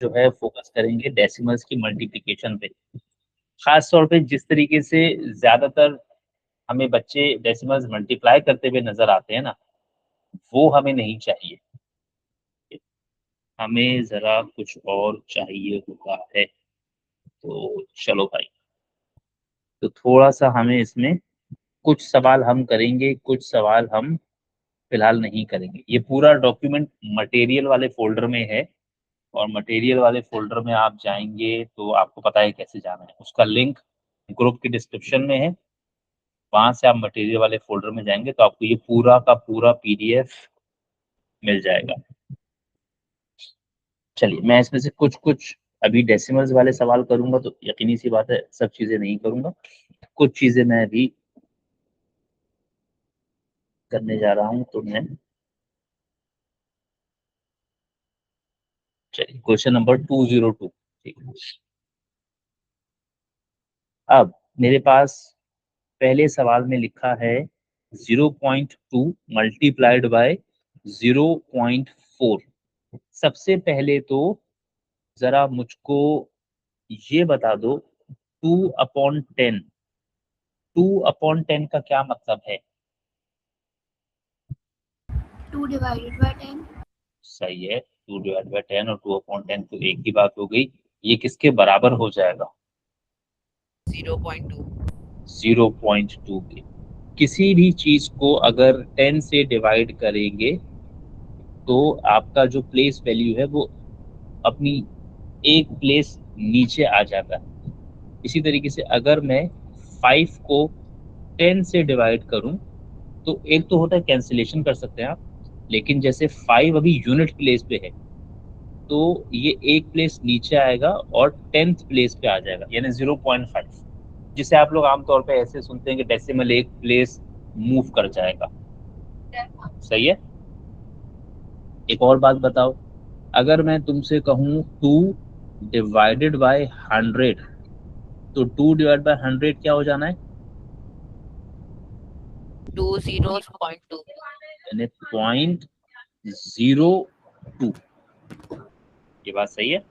जो है फोकस करेंगे डेसिमल्स की मल्टीप्लिकेशन पे। खास तौर पे जिस तरीके से ज्यादातर हमें बच्चे डेसिमल्स मल्टीप्लाई करते हुए नजर आते हैं ना, वो हमें नहीं चाहिए। हमें जरा कुछ और चाहिए होता है। तो चलो भाई, तो थोड़ा सा हमें इसमें कुछ सवाल हम करेंगे, कुछ सवाल हम फिलहाल नहीं करेंगे। ये पूरा डॉक्यूमेंट मटेरियल वाले फोल्डर में है, और मटेरियल वाले फोल्डर में आप जाएंगे तो आपको पता है कैसे जाना है। उसका लिंक ग्रुप की डिस्क्रिप्शन में है, वहां से आप मटेरियल वाले फोल्डर में जाएंगे तो आपको ये पूरा का पूरा पीडीएफ मिल जाएगा। चलिए, मैं इसमें से कुछ कुछ अभी डेसिमल्स वाले सवाल करूंगा, तो यकीनी सी बात है सब चीजें नहीं करूंगा। कुछ चीजें मैं अभी करने जा रहा हूँ, तो मैं चलिए क्वेश्चन नंबर 202। ठीक है, अब मेरे पास पहले सवाल में लिखा है 0.2 मल्टीप्लाइड बाय 0.4। सबसे पहले तो जरा मुझको ये बता दो, 2/10, 2/10 का क्या मतलब है? 2/10। सही है, 2/10, और 2/10 तो एक ही बात हो गई। ये किसके बराबर हो जाएगा? 0.2। 0.2 के। किसी भी चीज को अगर 10 से डिवाइड करेंगे तो आपका जो प्लेस वैल्यू है वो अपनी एक प्लेस नीचे आ जाता है। इसी तरीके से अगर मैं 5 को 10 से डिवाइड करूं, तो एक तो होता है कैंसिलेशन कर सकते हैं आप, लेकिन जैसे 5 अभी यूनिट प्लेस पे है, तो ये एक प्लेस नीचे आएगा और 10th प्लेस पे आ जाएगा, यानी 0.5, जिसे आप लोग आमतौर पे ऐसे सुनते हैं कि डेसिमल एक प्लेस मूव कर जाएगा। सही है। एक और बात बताओ, अगर मैं तुमसे कहूँ 2/100, तो 2/100 क्या हो जाना है? 2 zeros 0.2। यानी 0.02। ये बात सही है।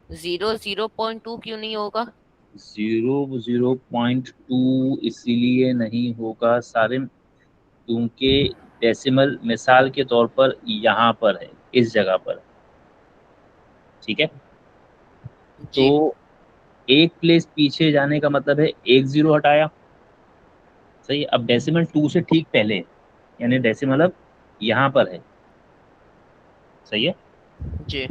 0.2 क्यों नहीं होगा? 0.2 इसीलिए नहीं होगा सारे, क्योंकि डेसिमल मिसाल के तौर पर यहाँ पर है, इस जगह पर। ठीक है, तो जी। एक प्लेस पीछे जाने का मतलब है एक जीरो हटाया। सही है। अब डेसिमल 2 से ठीक पहले है, यानी डेसिमल अब यहाँ पर है। सही है। जी।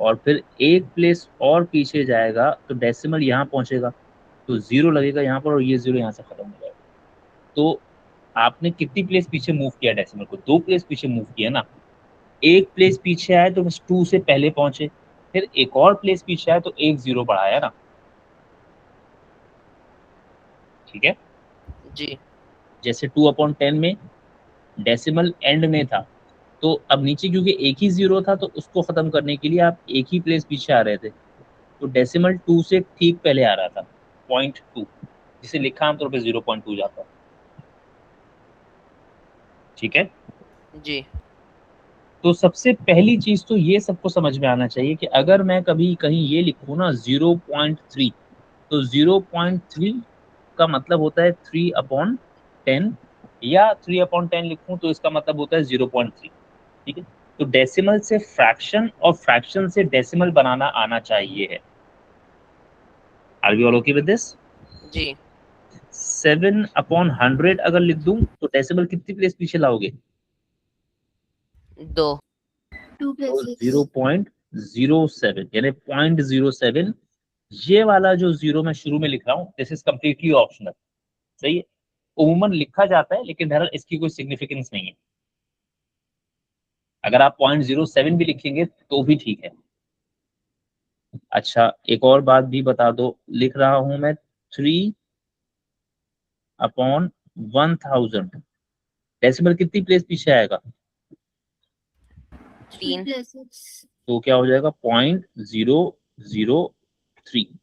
और फिर एक प्लेस और पीछे जाएगा तो डेसिमल यहाँ पहुंचेगा, तो जीरो लगेगा यहाँ पर, और ये जीरो यहाँ से खत्म हो जाएगा। तो आपने कितनी प्लेस पीछे मूव किया डेसिमल को? 2 प्लेस पीछे मूव किया ना। एक प्लेस पीछे आए तो बस 2 से पहले पहुंचे, फिर एक और प्लेस पीछे आए तो एक जीरो बढ़ाया ना। ठीक है। जी। जैसे 2/10 में डेसिमल एंड में था, तो अब नीचे क्योंकि एक ही जीरो था, तो उसको खत्म करने के लिए आप एक ही प्लेस पीछे आ रहे थे, तो डेसिमल 2 से ठीक पहले आ रहा था 0.2, जिसे लिखा आमतौर पर 0.2 जाता है। ठीक है। जी। तो सबसे पहली चीज तो ये सबको समझ में आना चाहिए कि अगर मैं कभी कहीं ये लिखूँ ना 0.3, तो 0.3 का मतलब होता है 3/10, या 3/10 लिखूं तो इसका मतलब होता है 0.3। ठीक है। तो डेसिमल से फ्रैक्शन और फ्रैक्शन से डेसिमल बनाना आना चाहिए है। Are we all okay with this? जी। 7/100 अगर लिख दूं तो डेसिमल कितनी प्लेस पीछे लाओगे? 2। 2 तो + 6। 0.07, यानी 0.07। ये वाला जो जीरो मैं शुरू में लिख रहा हूँ, दिस इज कम्प्लीटली ऑप्शनल। सही है। उमूमन लिखा जाता है, लेकिन बहरहाल इसकी कोई सिग्निफिकेंस नहीं है। अगर आप 0.07 भी लिखेंगे तो भी ठीक है। अच्छा, एक और बात भी बता दो, लिख रहा हूं मैं 3/1000, डेसिमल कितनी प्लेस पीछे आएगा? 3। 3 + 6। तो क्या हो जाएगा? 0.003।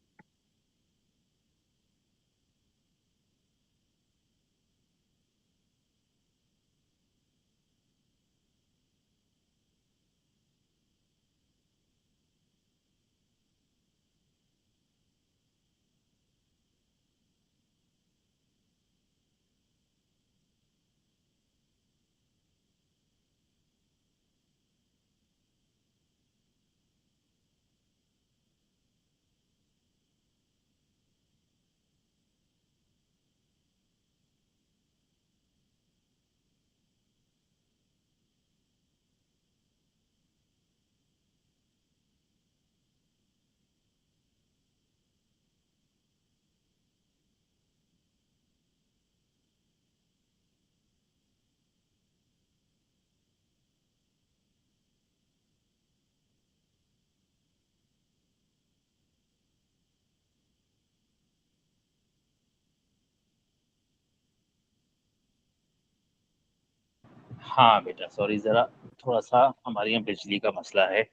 हाँ बेटा सॉरी, जरा थोड़ा सा हमारे यहाँ बिजली का मसला है,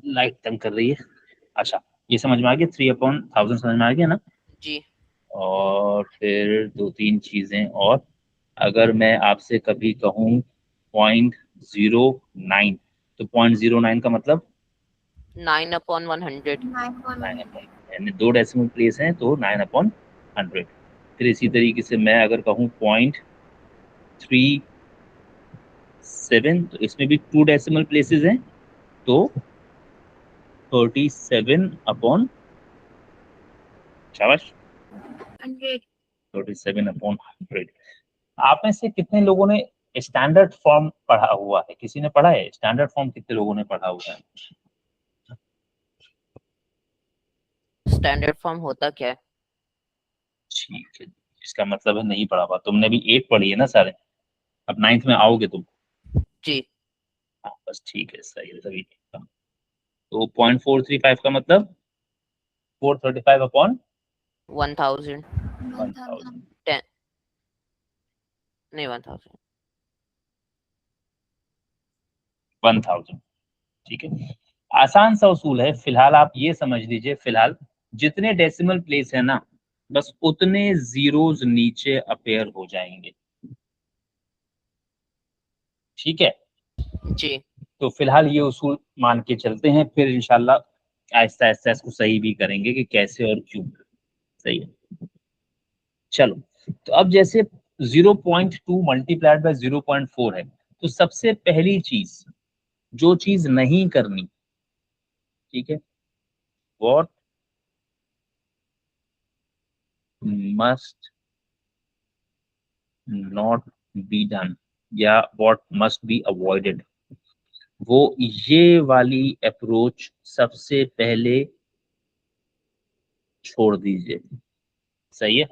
लाइट तंग कर रही है। अच्छा, ये समझ में आ गया, 3/1000 समझ में आ गया ना। जी और फिर दो तीन चीजें और, अगर मैं आपसे कभी कहूँ 0.09, तो 0.09 का मतलब 9/100। 9/100. यानी दो डेसिमल प्लेस हैं तो 9/100। फिर इसी तरीके से मैं अगर कहूँ 0.37, तो इसमें भी टू डेसिमल प्लेसेस हैं, तो 37 शाबाश, 100. 37/100। आप में से कितने लोगों ने स्टैंडर्ड फॉर्म पढ़ा हुआ है? किसी ने पढ़ा है स्टैंडर्ड फॉर्म? कितने लोगों ने पढ़ा हुआ है? स्टैंडर्ड फॉर्म होता क्या है? ठीक है, इसका मतलब है नहीं पढ़ा हुआ। तुमने भी 8 पढ़ी है ना सारे, अब 9th में आओगे तुम। जी हाँ बस ठीक है, सही है तभी। तो 0.435 का मतलब 435/1000। 1000। 1000. 10 नहीं 1000। 1000, ठीक है। आसान सा उसूल है, फिलहाल आप ये समझ लीजिए, फिलहाल जितने डेसिमल प्लेस है ना, बस उतने जीरोस नीचे अपेयर हो जाएंगे, ठीक है। जी तो फिलहाल ये उसूल मान के चलते हैं, फिर इंशाल्लाह आहिस्ता आहिस्ता इसको सही भी करेंगे कि कैसे और क्यों। सही है, चलो। तो अब जैसे 0.2 मल्टीप्लाइड बाय 0.4 है, तो सबसे पहली चीज, जो चीज नहीं करनी, ठीक है, what must not be done, या व्हाट मस्ट बी अवॉइडेड, वो ये वाली अप्रोच सबसे पहले छोड़ दीजिए। सही है,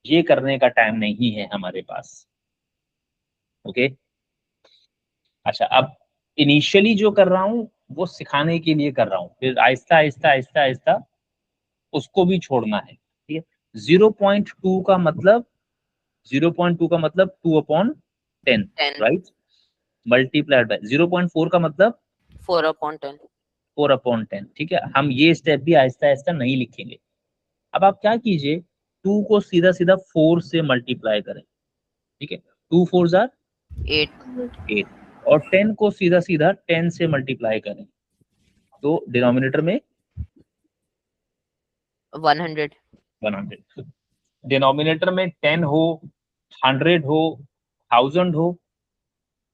ये करने का टाइम नहीं है हमारे पास। ओके। अच्छा, अब इनिशियली जो कर रहा हूँ वो सिखाने के लिए कर रहा हूँ, फिर आहिस्ता आहिस्ता आहिस्ता आहिस्ता उसको भी छोड़ना है, ठीक है। 0.2 का मतलब, 0.2 का मतलब 2/10, 10। राइट, मल्टीप्लाइड बाय 0.4 का मतलब 4/10। 4/10, ठीक है। हम ये स्टेप भी आहिस्ता आहिस्ता नहीं लिखेंगे। अब आप क्या कीजिए, 2 को सीधा सीधा 4 से मल्टीप्लाई करें, ठीक है। 2 4 जार 8। 8, और 10 को सीधा सीधा 10 से मल्टीप्लाई करें, तो डिनोमिनेटर में 100। 100। डिनोमिनेटर में 10 हो, 100 हो, 1000 हो,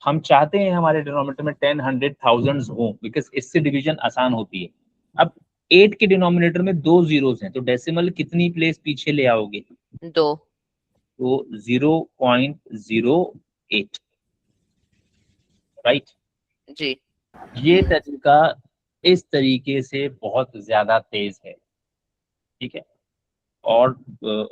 हम चाहते हैं हमारे डिनोमिनेटर में 10 100 थाउजेंड्स हो, बिकॉज इससे डिवीजन आसान होती है। अब 8 के डिनोमिनेटर में दो जीरोस हैं, तो डेसिमल कितनी प्लेस पीछे ले आओगे? 2। तो 0.08, राइट। जी ये तरीका इस तरीके से बहुत ज्यादा तेज है, ठीक है। और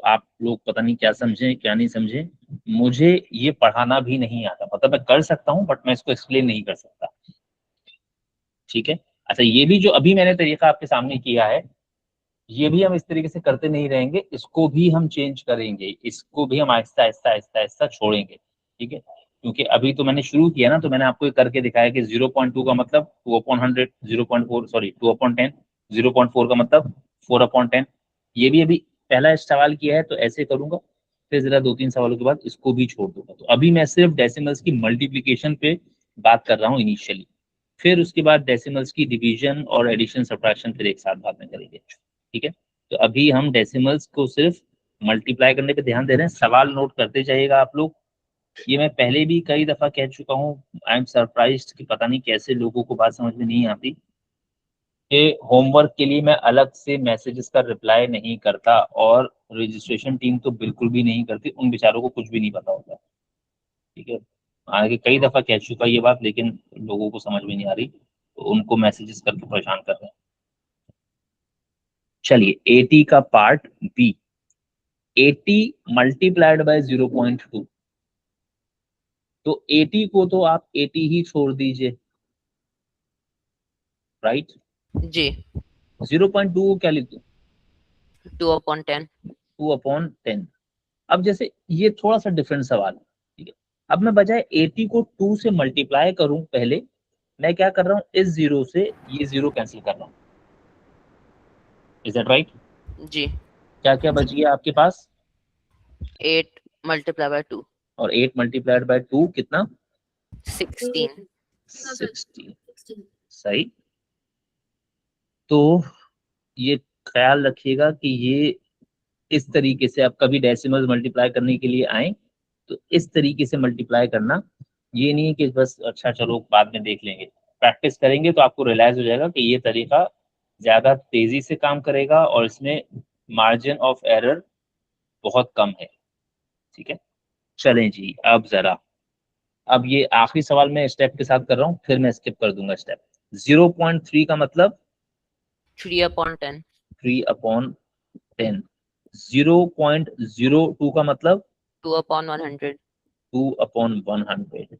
आप लोग पता नहीं क्या समझे क्या नहीं समझे, मुझे ये पढ़ाना भी नहीं आता, मतलब मैं कर सकता हूँ बट मैं इसको एक्सप्लेन नहीं कर सकता, ठीक है। अच्छा, ये भी जो अभी मैंने तरीका आपके सामने किया है, ये भी हम इस तरीके से करते नहीं रहेंगे, इसको भी हम चेंज करेंगे, इसको भी हम आहिस्ता आहिस्ता आहिस्ता आहिस्ता छोड़ेंगे, ठीक है। क्योंकि अभी तो मैंने शुरू किया ना, तो मैंने आपको ये करके दिखाया कि 0.2 का मतलब 2/100, 0.4 सॉरी 2/10, 0.4 का मतलब 4/10। ये भी अभी पहला सवाल किया है तो ऐसे करूंगा, फिर जरा दो तीन सवालों के बाद इसको भी छोड़ दूंगा। तो अभी मैं सिर्फ डेसिमल्स की मल्टीप्लीकेशन पे बात कर रहा हूँ इनिशियली, फिर उसके बाद डेसिमल्स की डिवीजन और एडिशन सब्ट्रैक्शन फिर एक साथ बाद में करेंगे, ठीक है। तो अभी हम डेसिमल्स को सिर्फ मल्टीप्लाई करने पे ध्यान दे रहे हैं, सवाल नोट करते जाइएगा आप लोग। ये मैं पहले भी कई दफा कह चुका हूँ, आई एम सरप्राइज्ड कि पता नहीं कैसे लोगों को बात समझ में नहीं आती, कि होमवर्क के लिए मैं अलग से मैसेजेस का रिप्लाई नहीं करता, और रजिस्ट्रेशन टीम तो बिल्कुल भी नहीं करती, उन बेचारों को कुछ भी नहीं पता होता, ठीक है। आगे कई दफा कह चुका ये बात, लेकिन लोगों को समझ में नहीं आ रही, तो उनको मैसेजेस करके परेशान कर रहे हैं। चलिए 80 का पार्ट बी, 80 मल्टीप्लाइड बाय 0.2, तो 80 को तो आप 80 ही छोड़ दीजिए, राइट। जी 0.2 को क्या लिख दूं? 2/10। 2/10। अब जैसे ये थोड़ा सा डिफरेंट सवाल है, ठीक है। अब मैं बजाय 80 को 2 से मल्टीप्लाई करूं, पहले मैं क्या कर रहा हूं, इस 0 से ये 0 कैंसिल कर रहा हूं। Is that right? जी। क्या क्या बच गया आपके पास? 8 मल्टीप्लाई बाय 2 और 8 मल्टीप्लाइड बाय 2 कितना? 16। 16। सही। तो ये ख्याल रखिएगा कि ये इस तरीके से आप कभी डेसिमल्स मल्टीप्लाई करने के लिए आए तो इस तरीके से मल्टीप्लाई करना। ये नहीं है कि बस अच्छा चलो बाद में देख लेंगे, प्रैक्टिस करेंगे तो आपको रियलाइज हो जाएगा कि ये तरीका ज़्यादा तेज़ी से काम करेगा और इसमें मार्जिन ऑफ एरर बहुत कम है। ठीक है, चलें जी। अब ये आखिरी सवाल मैं स्टेप के साथ कर रहा हूँ, फिर मैं स्किप कर दूंगा स्टेप। 0.3 का मतलब 3/10। 3/10। 0.02 का मतलब 2/100। 2/100।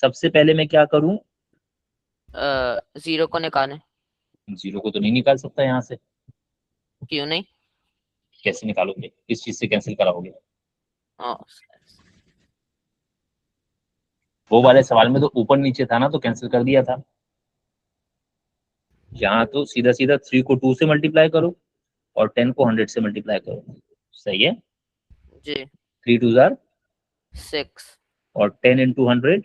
सबसे पहले मैं क्या करूं? 0 को निकालें। 0 को तो नहीं निकाल सकता यहाँ से। क्यों नहीं? कैसे निकालोगे? किस चीज से कैंसिल कराओगे? ओ, वो वाले सवाल में तो ऊपर नीचे था ना, तो कैंसिल कर दिया था। यहाँ तो सीधा सीधा 3 को 2 से मल्टीप्लाई करो और 10 को 100 से मल्टीप्लाई करो। सही है। जी। 3 2 जार 6। और 10 इंटू 100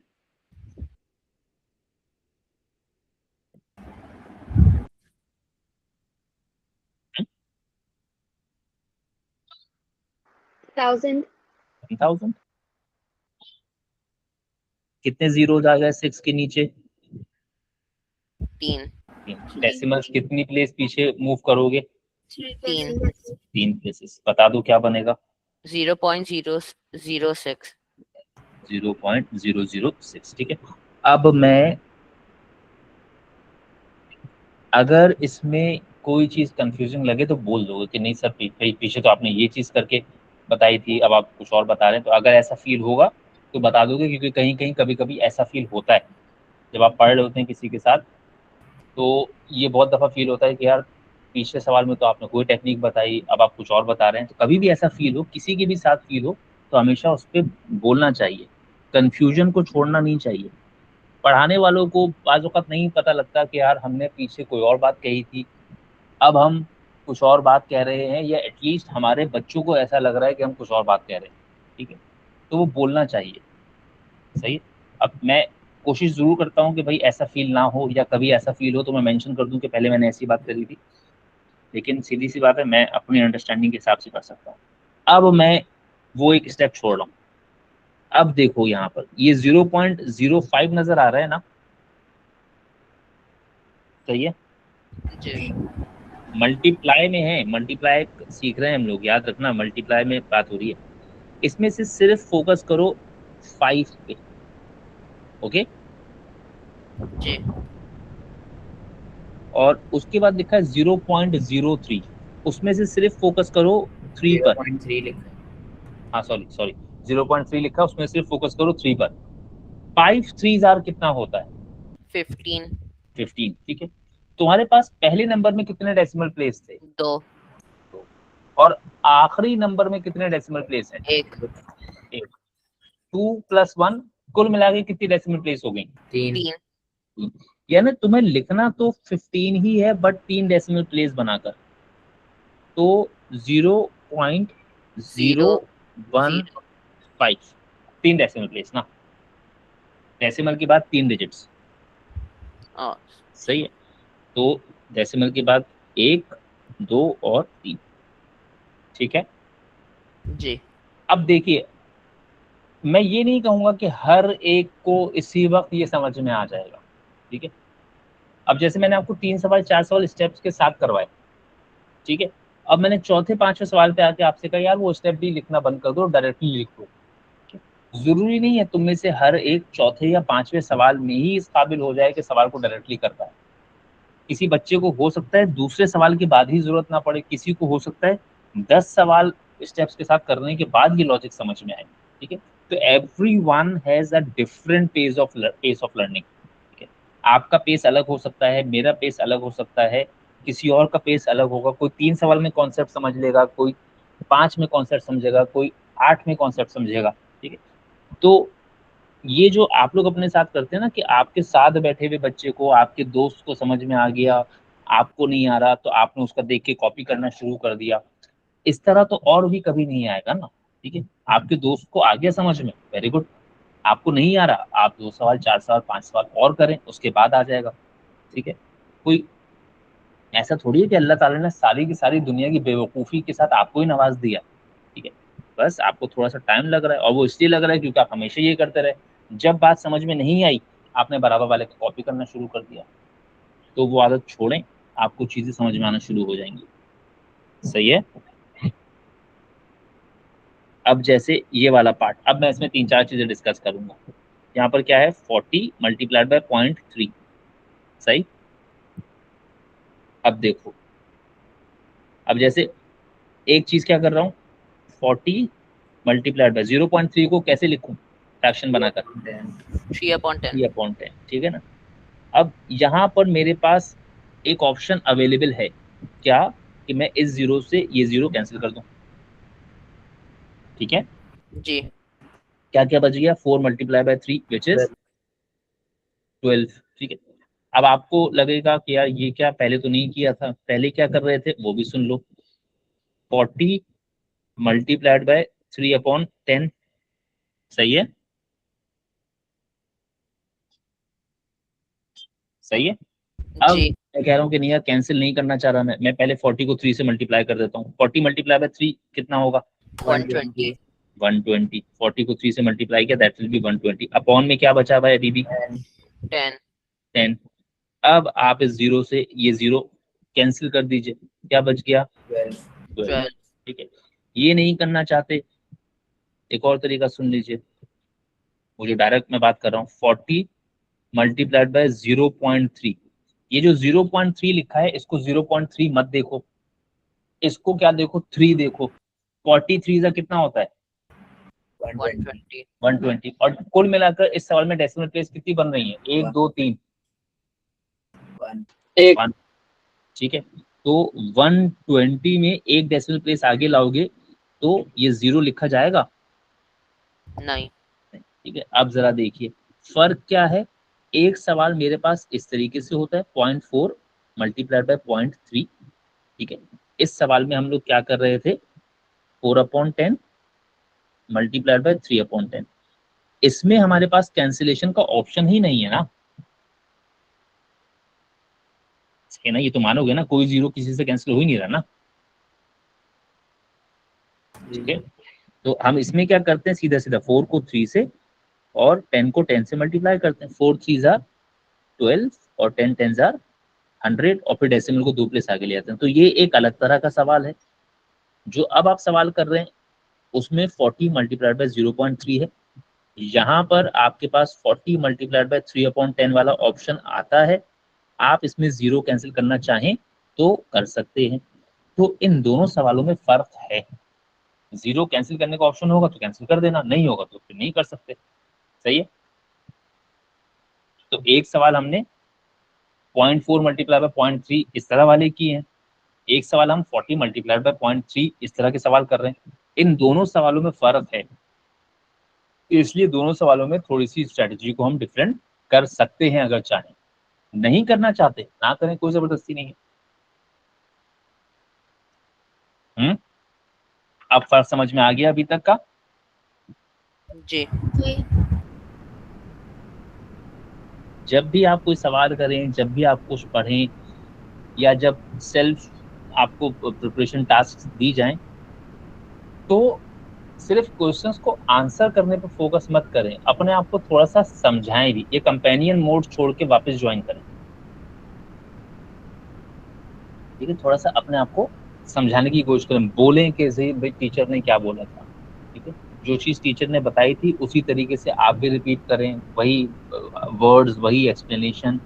1000 1000। कितने जीरोज आ गए 6 के नीचे? 3। डेसिमल्स कितनी प्लेस पीछे मूव करोगे? 3। 3 प्लेसेस। बता दो क्या बनेगा? 0.006। 0.006। ठीक है। अब मैं, अगर इसमें कोई चीज कंफ्यूजिंग लगे तो बोल दोगे कि नहीं सर पीछे तो आपने ये चीज करके बताई थी, अब आप कुछ और बता रहे हैं। तो अगर ऐसा फील होगा तो बता दोगे, क्योंकि कहीं कहीं कभी कभी ऐसा फील होता है जब आप पढ़ रहे होते हैं किसी के साथ। तो ये बहुत दफा फील होता है कि यार पिछले सवाल में तो आपने कोई टेक्निक बताई, अब आप कुछ और बता रहे हैं। तो कभी भी ऐसा फील हो, किसी के भी साथ फील हो, तो हमेशा उस पर बोलना चाहिए। कंफ्यूजन को छोड़ना नहीं चाहिए। पढ़ाने वालों को बाज़ वक़्त नहीं पता लगता कि यार हमने पीछे कोई और बात कही थी, अब हम कुछ और बात कह रहे हैं, या एटलीस्ट हमारे बच्चों को ऐसा लग रहा है कि हम कुछ और बात कह रहे हैं। ठीक है, तो वो बोलना चाहिए। सही है। अब मैं कोशिश ज़रूर करता हूँ कि भाई ऐसा फ़ील ना हो, या कभी ऐसा फ़ील हो तो मैं मेंशन कर दूँ कि पहले मैंने ऐसी बात करी थी। लेकिन सीधी-सी बात है, मैं अपनी अंडरस्टैंडिंग के हिसाब से कर सकता हूँ। अब मैं वो एक स्टेप छोड़ रहा हूँ। अब देखो यहाँ पर ये 0.05 नज़र आ रहा है ना? सही है। जी। मल्टीप्लाई में है, मल्टीप्लाई सीख रहे हैं हम लोग, याद रखना मल्टीप्लाई में बात हो रही है। इसमें से सिर्फ फोकस करो 5 पे। ओके। जी। और उसके बाद लिखा है 0.03, उसमें से सिर्फ फोकस करो 3 पर। 0.3 लिखा है। हाँ सॉरी सॉरी, 0.3 लिखा है, उसमें सिर्फ फोकस करो 3 पर। 5 3 जार कितना होता है? 15। 15। ठीक है। तुम्हारे पास पहले नंबर में कितने डेसिमल प्लेस थे? 2। दो। और आखिरी नंबर में कितने डेसिमल प्लेस हैं? 1। 1। 2 प्लस 1, कुल मिला के कितनी डेसिमल प्लेस हो गई? 3। 3। यानी तुम्हें लिखना तो 15 ही है, बट 3 डेसिमल प्लेस बनाकर। तो 0 0.015, 0। 3 डेसिमल प्लेस ना, डेसिमल के बाद 3 डिजिट्स। और सही है। तो डेसिमल के बाद 1 2 और 3। ठीक है। जी। अब देखिए, मैं ये नहीं कहूंगा कि हर एक को इसी वक्त ये समझ में आ जाएगा। ठीक है। अब जैसे मैंने आपको 3 सवाल 4 सवाल स्टेप्स के साथ करवाए, ठीक है। अब मैंने चौथे पांचवें सवाल पे आके आपसे कहा यार वो स्टेप भी लिखना बंद कर दो, डायरेक्टली लिख दो। जरूरी नहीं है तुम में से हर एक चौथे या पांचवें सवाल में ही इस काबिल हो जाए कि सवाल को डायरेक्टली कर पाए। किसी बच्चे को हो सकता है दूसरे सवाल के बाद ही जरूरत ना पड़े, किसी को हो सकता है 10 सवाल स्टेप्स के साथ करने के बाद ये लॉजिक समझ में आए। ठीक है। तो every one has a different pace of learning. ठीक है। आपका पेस अलग हो सकता है, मेरा पेस अलग हो सकता है, किसी और का पेस अलग होगा। कोई 3 सवाल में कॉन्सेप्ट समझ लेगा, कोई 5 में कॉन्सेप्ट समझेगा, कोई 8 में कॉन्सेप्ट समझेगा। ठीक है। तो ये जो आप लोग अपने साथ करते हैं ना कि आपके साथ बैठे हुए बच्चे को आपके दोस्त को समझ में आ गया, आपको नहीं आ रहा तो आपने उसका देख के कॉपी करना शुरू कर दिया, इस तरह तो और भी कभी नहीं आएगा ना। ठीक है, आपके दोस्त को आ गया समझ में, वेरी गुड। आपको नहीं आ रहा, आप 2 सवाल 4 सवाल 5 सवाल और करें, उसके बाद आ जाएगा। ठीक है, कोई ऐसा थोड़ी है कि अल्लाह ताला ने सारी की सारी दुनिया की बेवकूफ़ी के साथ आपको ही नवाज दिया। ठीक है, बस आपको थोड़ा सा टाइम लग रहा है, और वो इसलिए लग रहा है क्योंकि आप हमेशा ये करते रहे। जब बात समझ में नहीं आई, आपने बराबर वाले को कॉपी करना शुरू कर दिया, तो वो आदत छोड़ें, आपको चीज़ें समझ में आना शुरू हो जाएंगी। सही है। अब जैसे ये वाला पार्ट, अब मैं इसमें 3 4 चीज़ें डिस्कस करूंगा। यहाँ पर क्या है, 40 मल्टीप्लाइड बाय 0.3। सही। अब देखो, अब जैसे एक चीज़ क्या कर रहा हूँ, 40 मल्टीप्लाइड बाय 0.3 को कैसे लिखूं फ्रैक्शन बनाकर, 3/10। 3/10। ठीक है ना। अब यहाँ पर मेरे पास एक ऑप्शन अवेलेबल है क्या, कि मैं इस जीरो से ये जीरो कैंसिल कर दूं। ठीक है, जी। क्या क्या बच गया, 4 मल्टीप्लाई बाय 3 विच इज 12। ठीक है, अब आपको लगेगा कि यार ये क्या पहले तो नहीं किया था, पहले क्या कर रहे थे वो भी सुन लो। 40 मल्टीप्लाइड बाय 3/10। सही है, सही है। अब जी। मैं कह रहा हूँ कि नहीं यार कैंसिल नहीं करना चाह रहा, मैं पहले 40 को 3 से मल्टीप्लाई कर देता हूँ। 40 मल्टीप्लाई बाय 3 कितना होगा, 120। 120। 40 को 3 से मल्टीप्लाई किया, दैट विल बी 120। अपॉन में क्या बचा हुआ है अभी भी, 10। 10। अब आप इस जीरो से ये जीरो कैंसिल कर दीजिए, क्या बच गया, 12। 12। ठीक है, ये नहीं करना चाहते, एक और तरीका सुन लीजिए, वो जो डायरेक्ट मैं बात कर रहा हूँ, 40 मल्टीप्लाइड बाय 0.3। ये जो 0.3 लिखा है, इसको 0.3 मत देखो, इसको क्या देखो, 3 देखो। 43 का कितना होता है, 120। 120। और कुल मिलाकर इस सवाल में डेसिमल प्लेस कितनी बन रही है, 1 2 3 एक। 1। ठीक है, तो 120 में एक डेसिमल प्लेस आगे लाओगे तो ये जीरो लिखा जाएगा नहीं। ठीक है, अब जरा देखिए फर्क क्या है। एक सवाल मेरे पास इस तरीके से होता है, 0.4 मल्टीप्लाइड बाय 0.3। ठीक है, इस सवाल में हम लोग क्या कर रहे थे, 4/10 मल्टीप्लाइड बाय 3/10। इसमें हमारे पास कैंसिलेशन का ऑप्शन ही नहीं है ना, है ना, ये तो मानोगे ना, कोई जीरो किसी से कैंसिल हो ही नहीं रहा ना। ठीक है, तो हम इसमें क्या करते हैं, सीधा सीधा 4 को 3 से और 10 को 10 से मल्टीप्लाई करते हैं। 4 3 जार 12 और 10 10 जार 100, और फिर डेसिमल को 2 प्लेस आगे ले आते हैं। तो ये एक अलग तरह का सवाल है। जो अब आप सवाल कर रहे हैं उसमें 40 मल्टीप्लाइड बाय 0.3 है, यहाँ पर आपके पास 40 मल्टीप्लाइड बाय 3/10 वाला ऑप्शन आता है। आप इसमें जीरो कैंसिल करना चाहें तो कर सकते हैं। तो इन दोनों सवालों में फर्क है, जीरो कैंसिल करने का ऑप्शन होगा तो कैंसिल कर देना, नहीं होगा तो फिर नहीं कर सकते। सही है, तो एक सवाल हमने 0.4 मल्टीप्लाई बाय 0.3 इस तरह वाले किए हैं, एक सवाल हम 40 मल्टीप्लाई बाय 0.3 इस तरह के सवाल कर रहे हैं। इन दोनों सवालों में फर्क है, इसलिए दोनों सवालों में थोड़ी सी स्ट्रेटजी को हम डिफरेंट कर सकते हैं अगर चाहें। नहीं करना चाहते ना करें, कोई जबरदस्ती नहीं है। अब फर्क समझ में आ गया अभी तक का। जी। जी। जब भी आप कोई सवाल करें, जब भी आप कुछ पढ़ें, या जब सेल्फ आपको प्रिपरेशन टास्क दी जाएं, तो सिर्फ क्वेश्चंस को आंसर करने पर फोकस मत करें, अपने आप को थोड़ा सा समझाएं भी। ये कंपेनियन मोड छोड़ के वापस ज्वाइन करें। ठीक है, थोड़ा सा अपने आप को समझाने की कोशिश करें, बोलें कि भाई टीचर ने क्या बोला था। ठीक है, जो चीज़ टीचर ने बताई थी उसी तरीके से आप भी रिपीट करें, वही वर्ड्स, वही एक्सप्लेनेशन,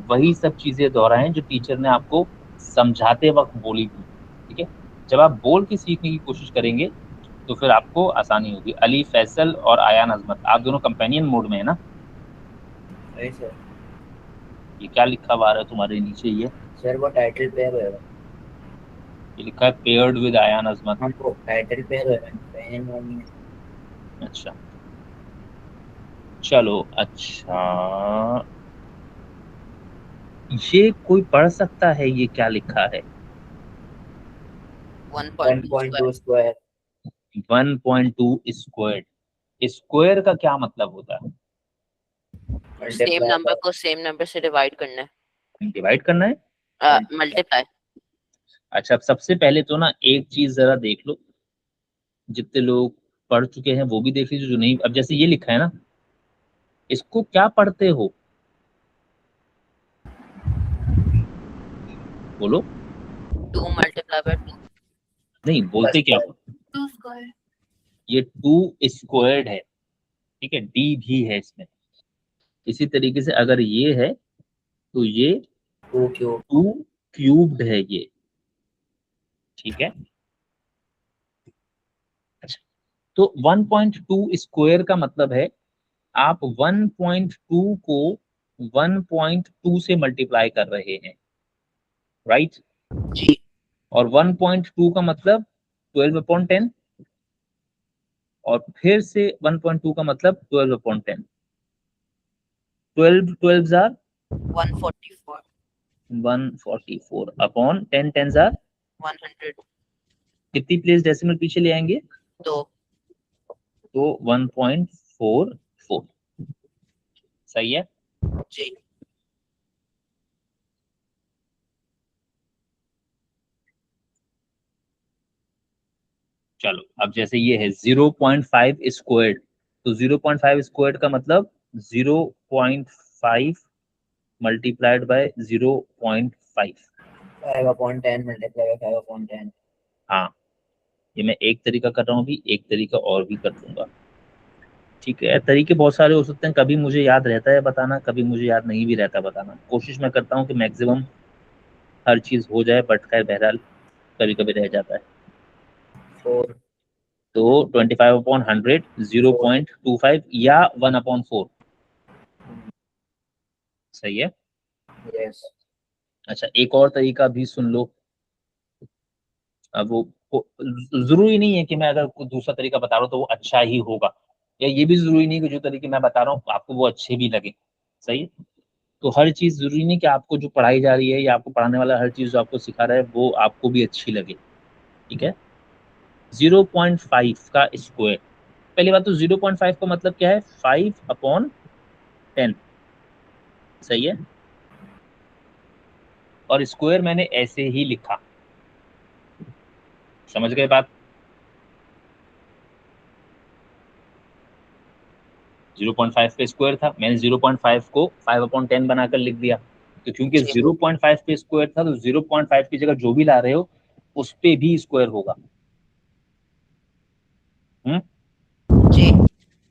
वही सब चीज़ें दोहराएं जो टीचर ने आपको समझाते वक्त बोली थी। ठीक है, जब आप बोल के सीखने की कोशिश करेंगे तो फिर आपको आसानी होगी। अली फैसल और आयान अजमत, आप दोनों कंपेनियन मोड में है ना। सर। ये क्या लिखा हुआ है तुम्हारे नीचे, ये सर वो टाइटल पेयर है, ये लिखा है पेयर्ड विद आयान अजमत। हमको टाइटल पेयर है, कंपेनियन मोड में। अच्छा चलो अच्छा, ये कोई पढ़ सकता है ये क्या लिखा है? 1.2 1.2 स्क्वायर। स्क्वायर। 1.2 स्क्वायर। स्क्वायर का क्या मतलब होता है? सेम मल्टीप्लाई नंबर को सेम नंबर से डिवाइड करना डिवाइड करना है। है, बाय मल्टीप्लाई। अच्छा, अब सबसे पहले तो ना एक चीज जरा देख लो, जितने लोग पढ़ चुके हैं वो भी देख लीजिए, जो नहीं, अब जैसे ये लिखा है ना, इसको क्या पढ़ते हो? बोलो। 2 मल्टीप्लाई बाय 2। नहीं, बोलते क्या हो? 2 स्क्वायर। ये 2 स्क्वायर्ड है, ठीक है, डी भी है इसमें। इसी तरीके से अगर ये है तो ये 2 क्यूब। 2 क्यूब्ड है ये, ठीक है। अच्छा, तो 1.2 स्क्वायर का मतलब है आप 1.2 को 1.2 से मल्टीप्लाई कर रहे हैं, राइट। जी। और 1.2 का मतलब 12/10, और फिर से 1.2 का मतलब 12/10। 12 12 जार 144। 144 upon 10 10 jar 100। कितनी प्लेस डेसिमल पीछे ले आएंगे? 2। तो 1.44। सही है। जी। चलो, अब जैसे ये है 0.5 स्क्वायर्ड, तो 0.5 स्क्वायर्ड का मतलब 0.5 मल्टीप्लाइड बाय 0.5। 5/10 multiply by 5/10। हाँ, ये मैं एक तरीका कर रहा हूँ, भी एक तरीका और भी कर दूंगा, ठीक है। तरीके बहुत सारे हो सकते हैं, कभी मुझे याद रहता है बताना, कभी मुझे याद नहीं भी रहता बताना। कोशिश मैं करता हूँ कि मैक्सिमम हर चीज हो जाए, बट खैर बहरहाल कभी कभी रह जाता है। 4। तो 25/100 4। 0.25 या 1/4। सही है। यस। अच्छा, एक और तरीका भी सुन लो। अब जरूरी नहीं है कि मैं अगर कोई दूसरा तरीका बता रहा हूँ तो वो अच्छा ही होगा, या ये भी जरूरी नहीं कि जो तरीके मैं बता रहा हूँ आपको वो अच्छे भी लगे। सही है। तो हर चीज जरूरी नहीं कि आपको जो पढ़ाई जा रही है या आपको पढ़ाने वाला हर चीज जो आपको सिखा रहा है वो आपको भी अच्छी लगे, ठीक है। 0.5 का स्क्वायर, पहली बात तो 0.5 का मतलब क्या है? 5/10। सही है। और स्क्वायर मैंने ऐसे ही लिखा, समझ गए बात? 0.5 पे स्क्वायर था, मैंने 0.5 को 5/10 बनाकर लिख दिया। तो क्योंकि जी। 0.5 पे स्क्वायर था तो 0.5 की जगह जो भी ला रहे हो उस पे भी स्क्वायर होगा। हम्म। जी।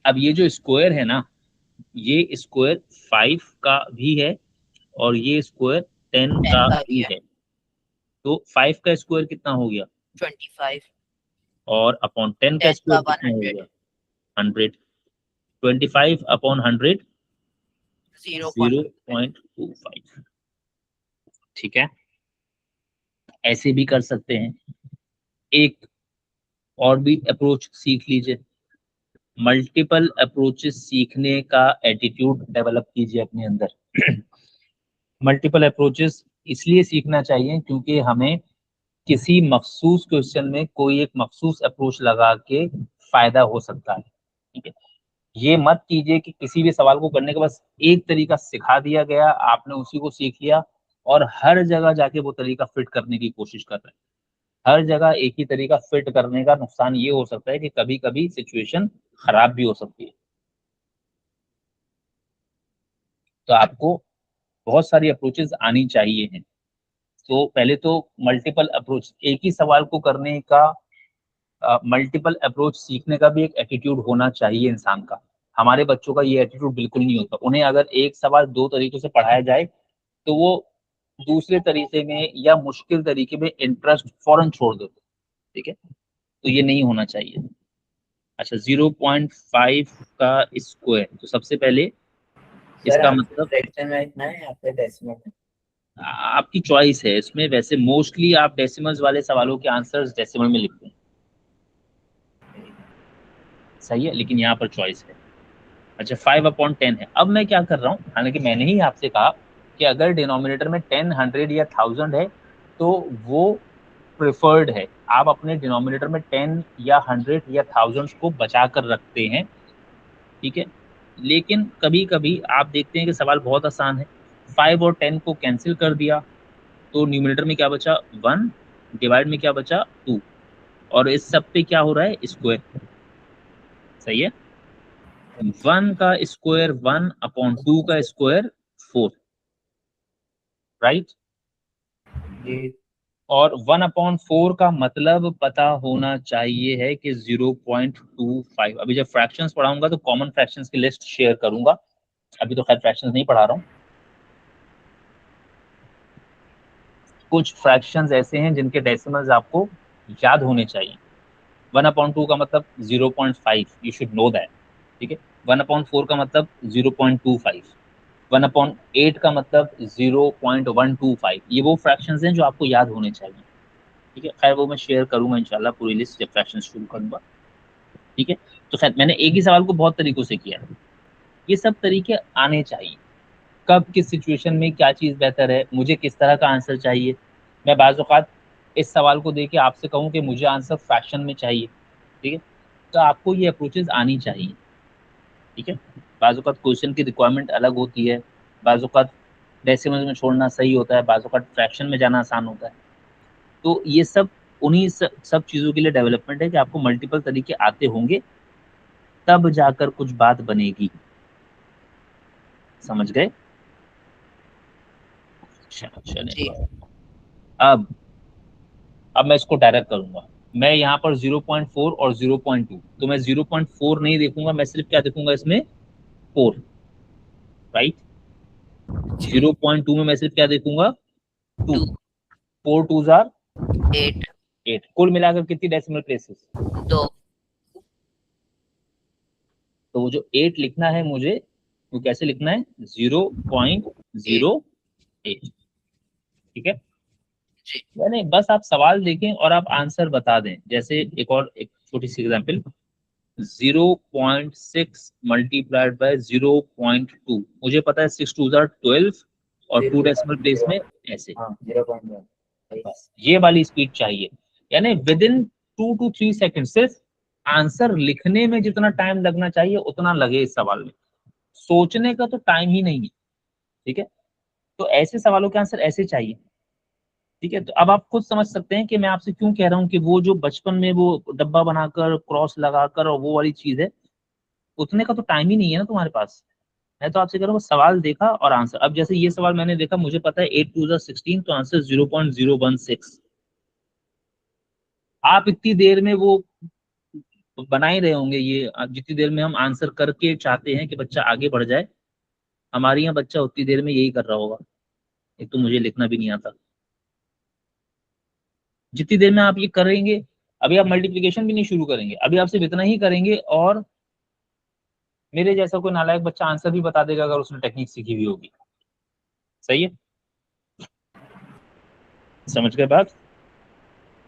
अब ये जो स्क्वायर है ना, ये स्क्वायर 5 का भी है और ये स्क्वायर 10 10 का का भी भी है। है। तो 5 का स्क्वायर कितना हो गया? 25। और अपॉन 10 का 10 का स्क्वायर कितना हो 100। गया? 100। 25/100 0.25। 0.25। ठीक है, ऐसे भी कर सकते हैं। एक और भी अप्रोच सीख लीजिए, मल्टीपल अप्रोचेस सीखने का एटीट्यूड डेवलप कीजिए अपने अंदर। मल्टीपल अप्रोचेस इसलिए सीखना चाहिए क्योंकि हमें किसी मखसूस क्वेश्चन में कोई एक मखसूस अप्रोच लगा के फायदा हो सकता है, ठीक है। ये मत कीजिए कि किसी भी सवाल को करने के बस एक तरीका सिखा दिया गया, आपने उसी को सीख लिया और हर जगह जाके वो तरीका फिट करने की कोशिश कर रहे हैं। हर जगह एक ही तरीका फिट करने का नुकसान ये हो सकता है कि कभी कभी सिचुएशन खराब भी हो सकती है। तो आपको बहुत सारी अप्रोचेस आनी चाहिए हैं। तो पहले तो मल्टीपल अप्रोच, एक ही सवाल को करने का, मल्टीपल अप्रोच सीखने का भी एक एटीट्यूड होना चाहिए इंसान का। हमारे बच्चों का ये एटीट्यूड बिल्कुल नहीं होता। उन्हें अगर एक सवाल दो तरीकों से पढ़ाया जाए तो वो दूसरे तरीके में या मुश्किल तरीके में इंटरेस्ट फौरन छोड़ देते, ठीक है। तो ये नहीं होना चाहिए। अच्छा, 0.5 का स्क्वायर, तो सबसे पहले सर इसका आपसे मतलब फ्रैक्शन में इतना है, आपके डेसिमल में? आपकी चॉइस है इसमें। वैसे मोस्टली आप डेसिमल्स वाले सवालों के आंसर्स डेसिमल में लिखते हैं, सही है, लेकिन यहाँ पर चॉइस है। अच्छा 5/10 है। अब मैं क्या कर रहा हूँ, हालांकि मैंने ही आपसे कहा कि अगर डिनोमिनेटर में 10, 100 या 1000 है तो वो प्रिफर्ड है। आप अपने डिनोमिनेटर में 10 या 100 या 1000 को बचा कर रखते हैं, ठीक है। लेकिन कभी कभी आप देखते हैं कि सवाल बहुत आसान है, 5 और 10 को कैंसिल कर दिया तो न्यूमिनेटर में क्या बचा 1, डिवाइड में क्या बचा 2, और इस सब पे क्या हो रहा है स्क्वायर, सही है। 1 का स्क्वायर 1/2 का स्क्वायर 4, राइट। जी और 1/4 का मतलब पता होना चाहिए है कि 0.25। अभी जब फ्रैक्शंस पढ़ाऊंगा तो कॉमन फ्रैक्शंस की लिस्ट शेयर करूंगा, अभी तो खैर फ्रैक्शंस नहीं पढ़ा रहा हूँ। कुछ फ्रैक्शंस ऐसे हैं जिनके डेसिमल्स आपको याद होने चाहिए। 1/2 का मतलब 0.5, यू शुड नो दैट, ठीक है। 1/4 का मतलब 0.25, 1/8 का मतलब 0.125। ये वो फ्रैक्शंस हैं जो आपको याद होने चाहिए, ठीक है। खैर वो मैं शेयर करूंगा इंशाल्लाह पूरी लिस्ट जब फ्रैक्शन शुरू करूंगा, ठीक है। तो खैर मैंने एक ही सवाल को बहुत तरीकों से किया है, ये सब तरीके आने चाहिए। कब किस सिचुएशन में क्या चीज़ बेहतर है, मुझे किस तरह का आंसर चाहिए। मैं बाज़ औक़ात इस सवाल को देके आपसे कहूँ कि मुझे आंसर फ्रैक्शन में चाहिए, ठीक है, तो आपको ये अप्रोचेस आनी चाहिए, ठीक है। बाज़ औक़ात क्वेश्चन की रिक्वायरमेंट अलग होती है, बाज़ औक़ात डेसिमल में छोड़ना सही होता है, बाज़ औक़ात फ्रैक्शन में जाना आसान होता है। तो ये सब उन्हीं सब चीज़ों के लिए डेवलपमेंट है कि आपको मल्टीपल तरीके आते होंगे, तब जाकर कुछ बात बनेगी, समझ गए। चलें जी अब अब मैं इसको डायरेक्ट करूंगा। मैं यहाँ पर 0.4 और 0.2, तो मैं 0.4 नहीं देखूंगा, मैं सिर्फ क्या देखूंगा इसमें 4, राइट। जी 0.2 में मैं सिर्फ क्या देखूंगा 2, 2 4 2 जार 8 8, कुल मिलाकर कितनी डेसिमल प्लेसेस। 2 तो वो जो 8 लिखना है मुझे, वो कैसे लिखना है 8 0.08, ठीक है। जी यानी बस आप सवाल देखें और आप आंसर बता दें। जैसे एक छोटी सी एग्जांपल, 0.6 मल्टीप्लाइड बाय 0.2, मुझे पता है 6 2 जार 12 और 2 डेसिमल प्लेस में ऐसे, हाँ 0.1। बस ये वाली स्पीड चाहिए। यानी विद इन 2 to 3 सेकेंड, सिर्फ आंसर लिखने में जितना टाइम लगना चाहिए उतना लगे इस सवाल में, सोचने का तो टाइम ही नहीं है, ठीक है। तो ऐसे सवालों के आंसर ऐसे चाहिए, ठीक है। तो अब आप खुद समझ सकते हैं कि मैं आपसे क्यों कह रहा हूँ कि वो जो बचपन में वो डब्बा बनाकर क्रॉस लगाकर और वो वाली चीज है, उतने का तो टाइम ही नहीं है ना तुम्हारे पास। मैं तो आपसे कह रहा हूँ सवाल देखा और आंसर। अब जैसे ये सवाल मैंने देखा, मुझे पता है 8 2 16, तो आंसर 0.016। आप इतनी देर में वो बना ही रहे होंगे, ये जितनी देर में हम आंसर करके चाहते हैं कि बच्चा आगे बढ़ जाए, हमारे यहाँ बच्चा उतनी देर में यही कर रहा होगा। एक तो मुझे लिखना भी नहीं आता, जितनी देर में आप ये करेंगे, अभी आप मल्टीप्लिकेशन भी नहीं शुरू करेंगे, अभी आप सिर्फ इतना ही करेंगे और मेरे जैसा कोई नालायक बच्चा आंसर भी बता देगा अगर उसने टेक्निक सीखी हुई होगी, सही है। समझ गए बात।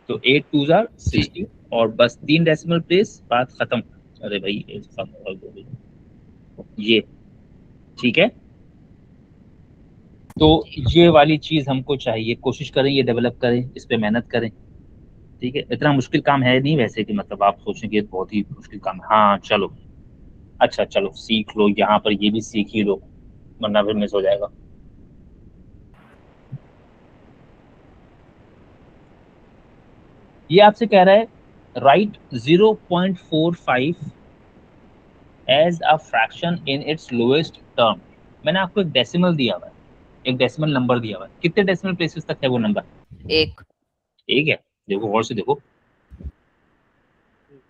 तो 8 2 जार जी 60 और बस 3 डेसिमल प्लेस, बात खत्म। अरे भाई ये ठीक है। तो ये वाली चीज हमको चाहिए, कोशिश करें ये डेवलप करें, इस पे मेहनत करें, ठीक है। इतना मुश्किल काम है नहीं वैसे कि मतलब आप सोचेंगे बहुत ही मुश्किल काम है। हाँ चलो, अच्छा चलो सीख लो, यहाँ पर ये भी सीख ही लो वरना फिर मिस हो जाएगा। ये आपसे कह रहा है write 0.45 as a fraction in its lowest term. मैंने आपको एक डेसिमल दिया हुआ है, एक डेसिमल नंबर दिया हुआ है, कितने डेसिमल प्लेसेस तक है वो नंबर, 1 ठीक है। देखो गौर से देखो,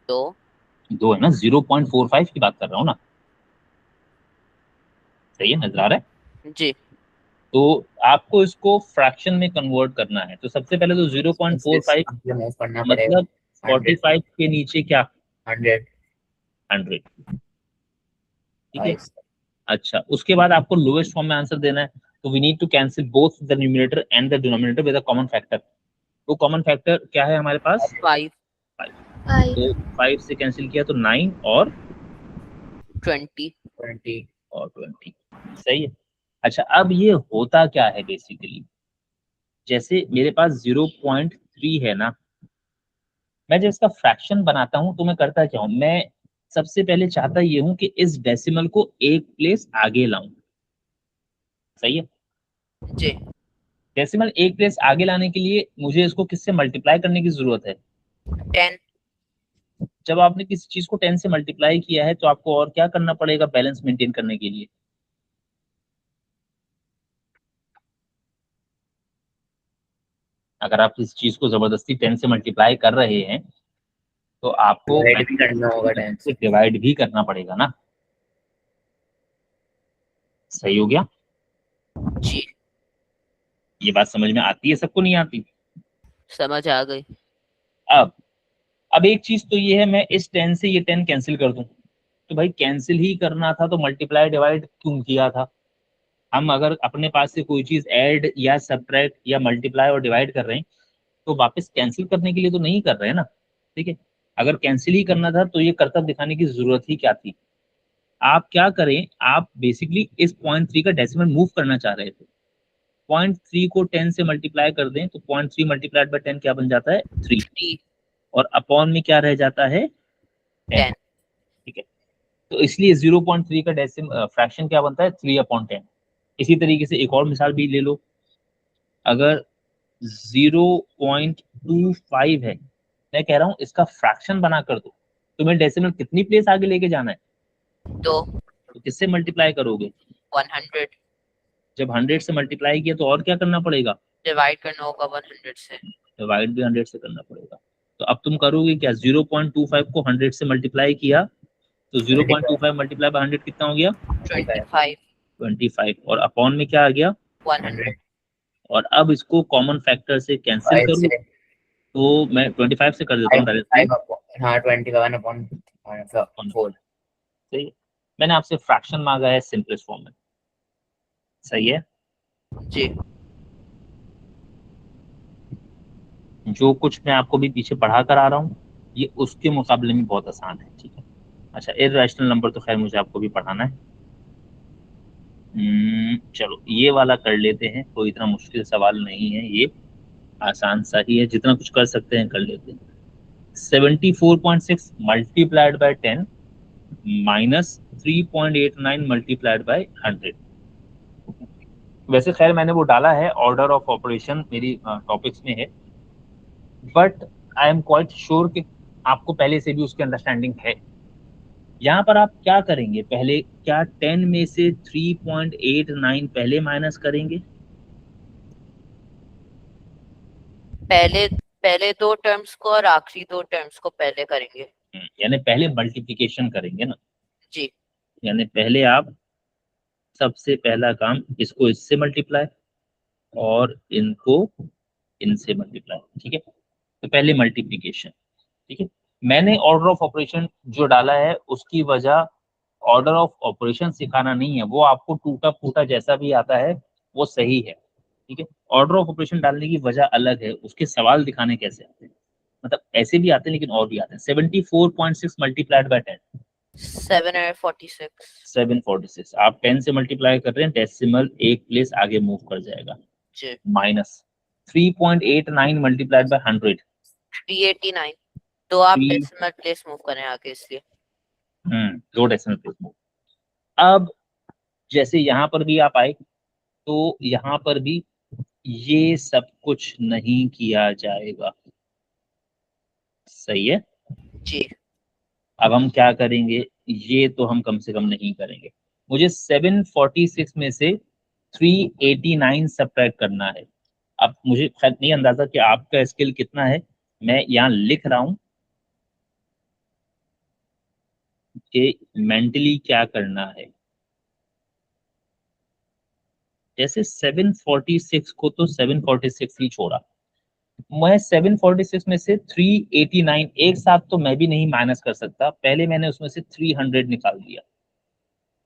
2 दो है ना, 0.45 की बात कर रहा हूँ ना, सही है, नजर आ रहा है। जी तो आपको इसको फ्रैक्शन में कन्वर्ट करना है, तो सबसे पहले तो 0.45 मूव करना पड़ेगा। मतलब 100 45 के नीचे क्या 100 100, ठीक है। नाइस। अच्छा उसके बाद आपको लोएस्ट फॉर्म में आंसर देना है, तो we need to cancel both the numerator and the denominator with a common factor. वो कॉमन फैक्टर क्या है हमारे पास 5 5, 5 तो 5 से कैंसिल किया तो 9 और 20 20 और 20। सही है। अच्छा, अब ये होता क्या है बेसिकली, जैसे मेरे पास 0.3 है ना, मैं जब इसका फ्रैक्शन बनाता हूं तो मैं करता क्या हूं, मैं सबसे पहले चाहता ये हूं कि इस डेसिमल को एक प्लेस आगे लाऊं। सही है। जी डेसिमल एक प्लेस आगे लाने के लिए मुझे इसको किससे मल्टीप्लाई करने की जरूरत है? 10 जब आपने किसी चीज को 10 से मल्टीप्लाई किया है तो आपको और क्या करना पड़ेगा बैलेंस मेंटेन करने के लिए? अगर आप किसी चीज को जबरदस्ती 10 से मल्टीप्लाई कर रहे हैं तो आपको डिवाइड भी करना होगा 10 से। डिवाइड भी करना पड़ेगा ना। सही हो गया। जी ये बात समझ में आती है सबको, नहीं आती? समझ आ गई। अब अब एक चीज तो ये है, मैं इस 10 से ये 10 कैंसिल कर दूं, तो भाई कैंसिल ही करना था तो मल्टीप्लाई डिवाइड क्यों किया था? हम अगर अपने पास से कोई चीज ऐड या सब्ट्रैक्ट या मल्टीप्लाई और डिवाइड कर रहे हैं तो वापस कैंसिल करने के लिए तो नहीं कर रहे हैं ना। ठीक है। अगर कैंसिल ही करना था तो ये कर्तव्य दिखाने की जरूरत ही क्या थी? आप क्या करें, आप बेसिकली इस 0.3 का डेसिमल मूव करना चाह रहे थे। 0.3 को 10 से मल्टीप्लाई कर दें तो 0.3 मल्टीप्लाइड बाय 10 क्या बन जाता है? 3। 3 और अपॉन में क्या रह जाता है? 10। 10 ठीक है। तो इसलिए 0.3 का डेसिम फ्रैक्शन क्या बनता है? 3/10। इसी तरीके से एक और मिसाल भी ले लो। अगर 0.25 है, मैं कह रहा हूं इसका फ्रैक्शन बना कर दो, तुम्हें डेसिमल कितनी प्लेस आगे लेके जाना है? तो तो किससे मल्टीप्लाई करोगे? 100 जब 100 से मल्टीप्लाई किया तो और क्या करना पड़ेगा? डिवाइड करना होगा 100 से। डिवाइड भी 100 से करना पड़ेगा। तो अब तुम करोगे क्या, 0.25 को 100 से मल्टीप्लाई किया तो 0.25 मल्टीप्लाई बाय 100 कितना हो गया? 25 25। और अपॉन में क्या आ गया? 100 और अब इसको कॉमन फैक्टर से कैंसिल 5 करूँ से तो मैं 25 से कर देता हूँ 5 डायरेक्टली। 5 हाँ 21/4। सही है। मैंने आपसे फ्रैक्शन मांगा है सिंपलेस्ट फॉर्म में। सही है। जी जो कुछ मैं आपको भी पीछे पढ़ा कर आ रहा हूँ ये उसके मुकाबले में बहुत आसान है। ठीक है। अच्छा, इर्रेशनल नंबर तो खैर मुझे आपको भी पढ़ाना है। चलो ये वाला कर लेते हैं, कोई इतना मुश्किल सवाल नहीं है ये, आसान सा ही है, जितना कुछ कर सकते हैं कर लेते हैं। 74.6 multiplied by 10 minus 3.89 multiplied by 100। वैसे खैर मैंने वो डाला है, ऑर्डर ऑफ ऑपरेशन मेरी टॉपिक्स में है, but I am quite sure कि आपको पहले से भी उसकी अंडरस्टैंडिंग है। यहाँ पर आप क्या करेंगे, पहले क्या 10 में से 3.89 पहले माइनस करेंगे? पहले पहले दो टर्म्स को और आखिरी दो टर्म्स को पहले करेंगे। यानी पहले मल्टीप्लिकेशन करेंगे ना। जी यानी पहले आप सबसे पहला काम इसको इससे मल्टीप्लाई और इनको इनसे मल्टीप्लाई। ठीक है। तो पहले मल्टीप्लिकेशन। ठीक है। मैंने ऑर्डर ऑफ ऑपरेशन जो डाला है उसकी वजह ऑर्डर ऑफ ऑपरेशन सिखाना नहीं है, वो आपको टूटा फूटा जैसा भी आता है वो सही है। ठीक है। ऑर्डर ऑफ ऑपरेशन डालने की वजह अलग है, उसके सवाल दिखाने कैसे आते हैं, मतलब ऐसे भी आते हैं लेकिन और भी आते हैं। 74.6 मल्टीप्लाइड बाय 10 746 746। आप 10 से मल्टीप्लाई कर रहे हैं, डेसिमल एक प्लेस आगे मूव कर जाएगा। जी माइनस 3.89 मल्टीप्लाइड बाय 100 389। तो आप 3 डेसिमल प्लेस मूव करें आगे इसलिए। 2 डेसिमल प्लेस मूव। अब जैसे यहाँ पर भी आप आए तो यहाँ पर भी ये सब कुछ नहीं किया जाएगा। सही है। जी अब हम क्या करेंगे, ये तो हम कम से कम नहीं करेंगे। मुझे 746 में से 389 सब्ट्रैक्ट करना है। अब मुझे खैर नहीं अंदाजा कि आपका स्किल कितना है, मैं यहाँ लिख रहा हूँ कि मेंटली क्या करना है। जैसे 746 को तो 746 ही छोड़ा, मैं 746 में से 389 एक साथ तो मैं भी नहीं माइनस कर सकता, पहले मैंने उसमें से 300 निकाल दिया।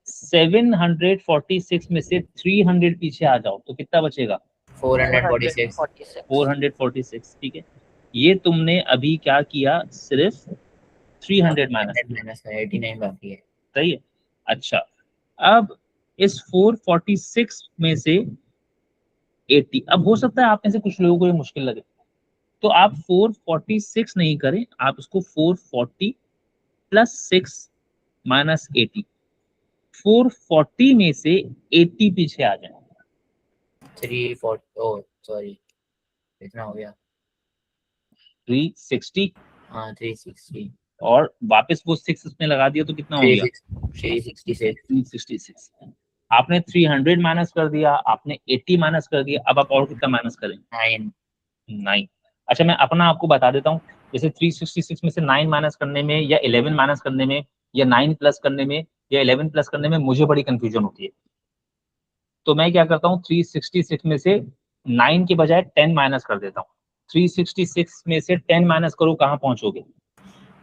746 में से 300 पीछे आ जाओ तो कितना बचेगा? 446। 446। ठीक है। ये तुमने अभी क्या किया, सिर्फ 300 माइनस किया। -89 बाकी है। सही है। अच्छा, अब इस 446 में से 80, अब हो सकता है आप में से कुछ लोगों को ये मुश्किल लगे, तो आप 446 नहीं करें, आप इसको 440 प्लस 6 माइनस 80, 440 में से 80 पीछे आ जाए, 340, ओ सॉरी कितना हो गया, 360, हाँ 360, और वापस वो 6 इसमें लगा दिया तो कितना हो गया, 366, 366। आपने 300 माइनस कर दिया, आपने 80 माइनस कर दिया, अब आप और कितना माइनस करें, 9, 9। अच्छा, मैं अपना आपको बता देता हूँ, जैसे 366 में से 9 माइनस करने में, या 11 माइनस करने में, या 9 प्लस करने में, या 11 प्लस करने में मुझे बड़ी कंफ्यूजन होती है। तो मैं क्या करता हूँ, 366 में से 9 के बजाय 10 माइनस कर देता हूँ। 366 में से 10 माइनस करो, कहाँ पहुंचोगे,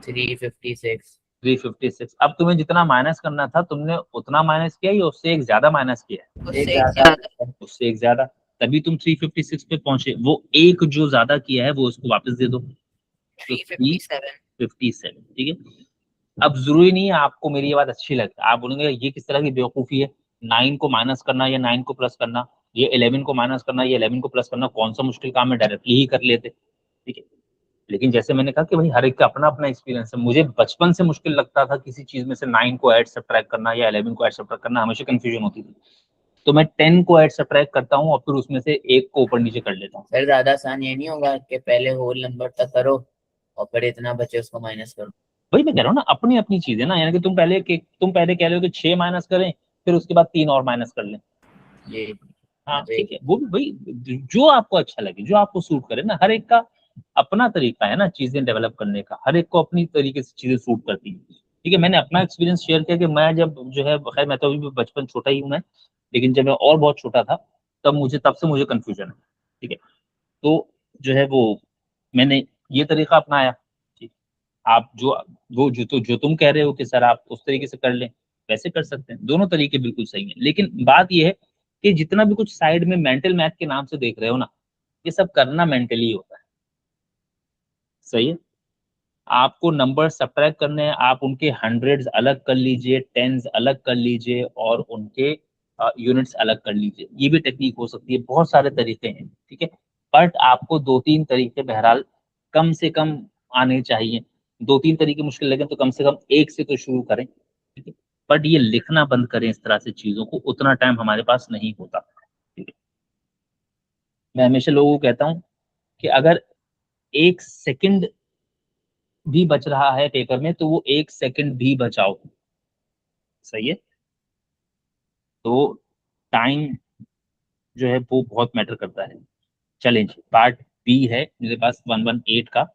356, 356। अब तुम्हें जितना माइनस करना था तुमने उतना माइनस किया, या उससे एक ज्यादा माइनस किया है, उससे एक एक ज्यादा, ज्यादा। उससे एक ज्यादा, तभी तुम 356 पे पहुंचे। वो एक जो ज्यादा किया है वो उसको वापस दे दो, तो 357। 357, ठीक है। अब जरूरी नहीं है आपको मेरी ये बात अच्छी लगे, आप बोलेंगे ये किस तरह की बेवकूफी है, 9 को माइनस करना या 9 को प्लस करना, ये 11 को माइनस करना या 11 को प्लस करना, कौन सा मुश्किल काम है, डायरेक्टली ही कर लेते, ठीक है। लेकिन जैसे मैंने कहा कि भाई हर एक का अपना अपना एक्सपीरियंस है, मुझे बचपन से मुश्किल लगता था किसी चीज में से 9 को ऐड सब्ट्रैक्ट करना या 11 को ऐड सब्ट्रैक्ट करना, हमेशा कंफ्यूजन होती थी। तो मैं 10 को ऐड सब्ट्रैक्ट करता हूँ और फिर उसमें से एक को ऊपर नीचे कर लेता हूँ। सर ज्यादा आसान ये नहीं होगा कि पहले होल नंबर तक करो और फिर इतना बचे उसको माइनस करो। वही मैं कह रहा हूँ ना, अपनी अपनी चीज है ना, यानी कि तुम पहले कह रहे हो कि 6 माइनस करें, फिर उसके बाद 3 और माइनस कर लें। ये हाँ मैं तो ठीक एक, है, वो भी भाई जो आपको अच्छा लगे, जो आपको सूट करे ना, हर एक का अपना तरीका है ना चीजें डेवलप करने का, हर एक को अपनी तरीके से चीजें सूट करती है, ठीक है। मैंने अपना एक्सपीरियंस शेयर किया कि मैं जब जो है, खैर मैं तो अभी भी बचपन छोटा ही हूँ मैं, लेकिन जब मैं और बहुत छोटा था तब से मुझे कंफ्यूजन है, ठीक है। तो जो है मैंने ये तरीका अपनाया, ठीक। आप जो तुम कह रहे हो कि सर आप उस तरीके से कर लें, वैसे कर सकते हैं, दोनों तरीके बिल्कुल सही हैं। लेकिन बात ये है कि जितना भी कुछ साइड में मेंटल मैथ के नाम से देख रहे हो ना, ये सब करना मेंटली होता है, सही है। आपको नंबर सब्ट्रैक्ट करने हैं, आप उनके हंड्रेड्स अलग कर लीजिए, टेंस अलग कर लीजिए, और उनके यूनिट्स अलग कर लीजिए, ये भी टेक्निक हो सकती है, बहुत सारे तरीके हैं, ठीक है। बट आपको 2-3 तरीके बहरहाल कम से कम आने चाहिए। 2-3 तरीके मुश्किल लगे तो कम से कम एक से तो शुरू करें, ठीक है। बट ये लिखना बंद करें इस तरह से चीजों को, उतना टाइम हमारे पास नहीं होता, ठीक है। मैं हमेशा लोगों को कहता हूँ कि अगर 1 सेकंड भी बच रहा है पेपर में, तो वो 1 सेकंड भी बचाओ, सही है। तो टाइम जो है वो बहुत मैटर करता है। चैलेंज पार्ट बी है मेरे पास 118 का,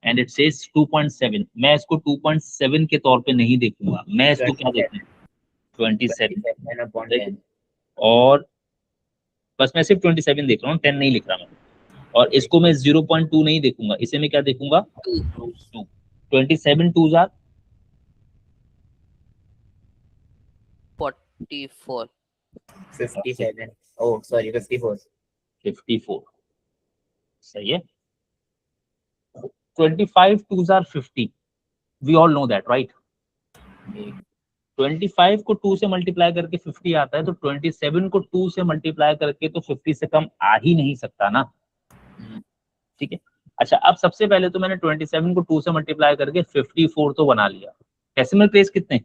एंड इट सेज 2.7। मैं इसको 2.7 के तौर पे नहीं देखूंगा, मैं इसको क्या 27, देखूंगा, 27, 27 upon ठीक है। 10, और बस मैं सिर्फ 27 देख रहा हूँ, 10 नहीं लिख रहा मैं। और इसको मैं 0.2 नहीं देखूंगा, इसे मैं क्या देखूंगा, 2। 27 टू जार 44। 57, oh sorry 54, 54, सही है। 25 टू जार 50, we all know that, right. 25 को 2 से मल्टीप्लाई करके 50 आता है, तो 27 को 2 से मल्टीप्लाई करके तो 50 से कम आ ही नहीं सकता ना, ठीक है। अच्छा, अब सबसे पहले तो मैंने 27 को 2 से मल्टीप्लाई करके 54 तो बना लिया। डेसिमल प्लेस कितने,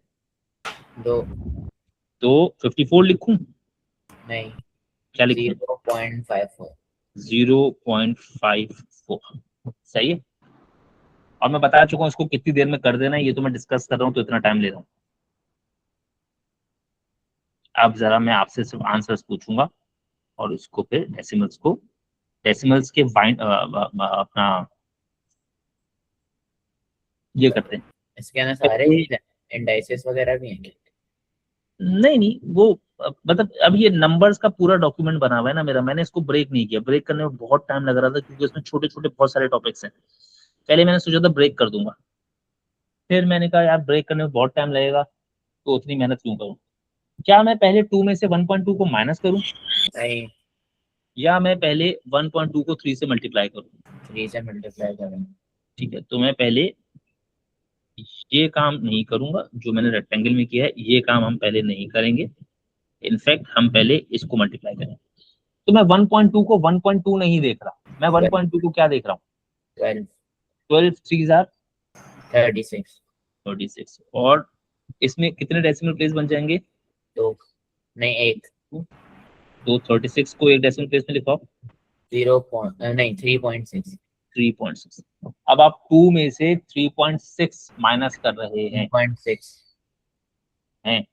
2, तो 54 लिखूं, नहीं क्या लिखूं, 0.54, 0.54, सही है। और मैं बता चुका हूँ इसको कितनी देर में कर देना है, ये तो मैं डिस्कस कर रहा हूँ तो इतना टाइम ले रहा हूँ। अब जरा मैं आपसे सिर्फ आंसर्स पूछूंगा, और इसको फिर डेसिमल्स के बाइंड अपना ये करते हैं इसके अंदर सारे पहले। इंडाइसेस वगैरह भी हैं। नहीं नहीं, वो मतलब अब ये नंबर्स का पूरा डॉक्यूमेंट बना हुआ है ना मेरा, मैंने इसको ब्रेक नहीं किया, ब्रेक करने में बहुत टाइम लग रहा था क्योंकि उसमें छोटे छोटे बहुत सारे टॉपिक्स हैं। पहले मैंने सोचा था ब्रेक कर दूंगा, फिर मैंने कहा यार ब्रेक करने में बहुत टाइम लगेगा, तो उतनी मेहनत क्यों करूं। क्या मैं पहले 2 में से 1.2 को माइनस करूं, नहीं, या मैं पहले 1.2 को 3 से मल्टीप्लाई करूं, 3 से मल्टीप्लाई करें, ठीक है। तो मैं पहले ये काम नहीं करूंगा जो मैंने रेक्टेंगल में किया है, ये काम हम पहले नहीं करेंगे। इनफैक्ट हम पहले इसको मल्टीप्लाई करेंगे। तो मैं 1.2 को 1.2 नहीं देख रहा, मैं 1.2 को क्या देख रहा हूँ? 12 12 3 आर 36 36। और इसमें कितने डेसिमल प्लेस बन जाएंगे? तो नहीं 1 तो 36 को एक डेसिमल प्लेस में लिखाओ। 3.6 3.6। अब आप 2 में से 3.6 माइनस कर रहे हैं 1.6 हैं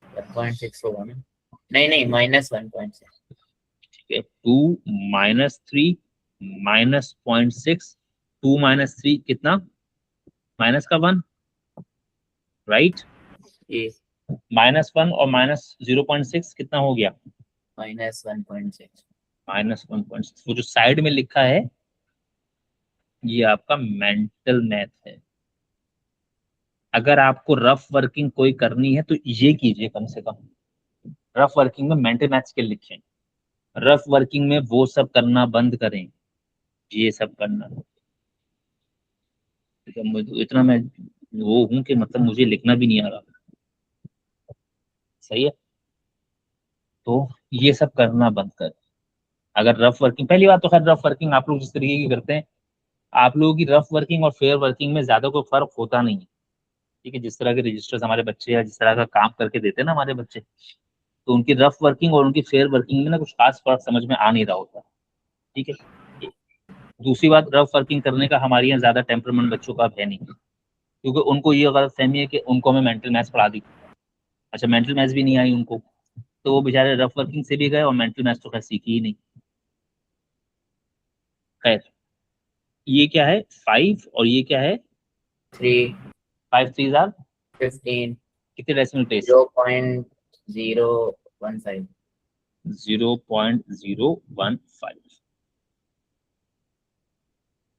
1.6 होगा ना? नहीं -1.6 ठीक है। 2 माइनस 3 माइनस 0.6, 2 माइनस 3 कितना? माइनस का 1, राइट? ये -1 और -0.6 कितना हो गया? -1.6 -1.6। वो जो साइड में लिखा है ये आपका मेंटल मैथ है। अगर आपको रफ वर्किंग कोई करनी है तो ये कीजिए, कम से कम रफ वर्किंग में मेंटल मैथ स्किल लिखें। रफ वर्किंग में वो सब करना बंद करें, ये सब करना। ठीक है, मुझे इतना मैं वो हूं कि मतलब मुझे लिखना भी नहीं आ रहा। सही है, तो ये सब करना बंद कर। अगर रफ वर्किंग, पहली बात तो खैर रफ वर्किंग आप लोग जिस तरीके की करते हैं, आप लोगों की रफ वर्किंग और फेयर वर्किंग में ज्यादा कोई फर्क होता नहीं है। ठीक है, जिस तरह के रजिस्टर्स हमारे बच्चे या जिस तरह का काम करके देते हैं ना हमारे बच्चे, तो उनकी रफ वर्किंग और उनकी फेयर वर्किंग में ना कुछ खास फर्क समझ में आ नहीं रहा होता। ठीक है। दूसरी बात, रफ वर्किंग करने का हमारे यहाँ ज्यादा टेम्परमेंट बच्चों का है नहीं, क्योंकि उनको ये गलत फहमी है कि उनको हमें मेंटल मैथ्स पढ़ा दी। अच्छा, मेंटल मैथ्स भी नहीं आई उनको, तो वो बेचारे रफ वर्किंग से भी गए और मेंटल मैथ्स तो खैर सीखी ही नहीं। खैर, ये क्या है? 5 और ये क्या है? 3 5 3 आर 15 कितने डेसिमल प्लेस? 0.015 0.015।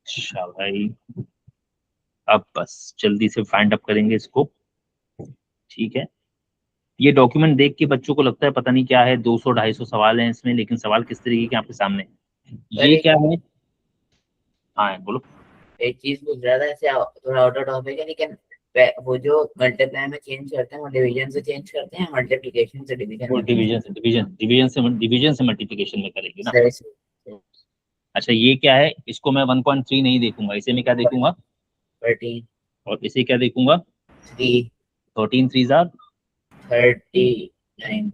अच्छा भाई, अब बस जल्दी से फाइंड अप करेंगे इसको। ठीक है, ये डॉक्यूमेंट देख के बच्चों को लगता है पता नहीं क्या है, 200 250 सवाल हैं इसमें, लेकिन सवाल किस तरीके के आपके सामने हैं। ये क्या है? हाँ बोलो। एक चीज पूछ रहा था, ऐसे थोड़ा आउट ऑफ टॉपिक है, लेकिन वो जो मल्टीप्लाई में चेंज करते हैं वो डिवीजन से चेंज करते हैं, मल्टीप्लिकेशन से डिवीजन वो में change डिवीजन से मल्टीप्लिकेशन में करेंगे ना। करते हैं। सही अच्छा, ये क्या है? इसको मैं 1.3 नहीं देखूंगा, इसे मैं क्या देखूंगा? 13 और इसे क्या देखूंगा? 3 13 3 आर 39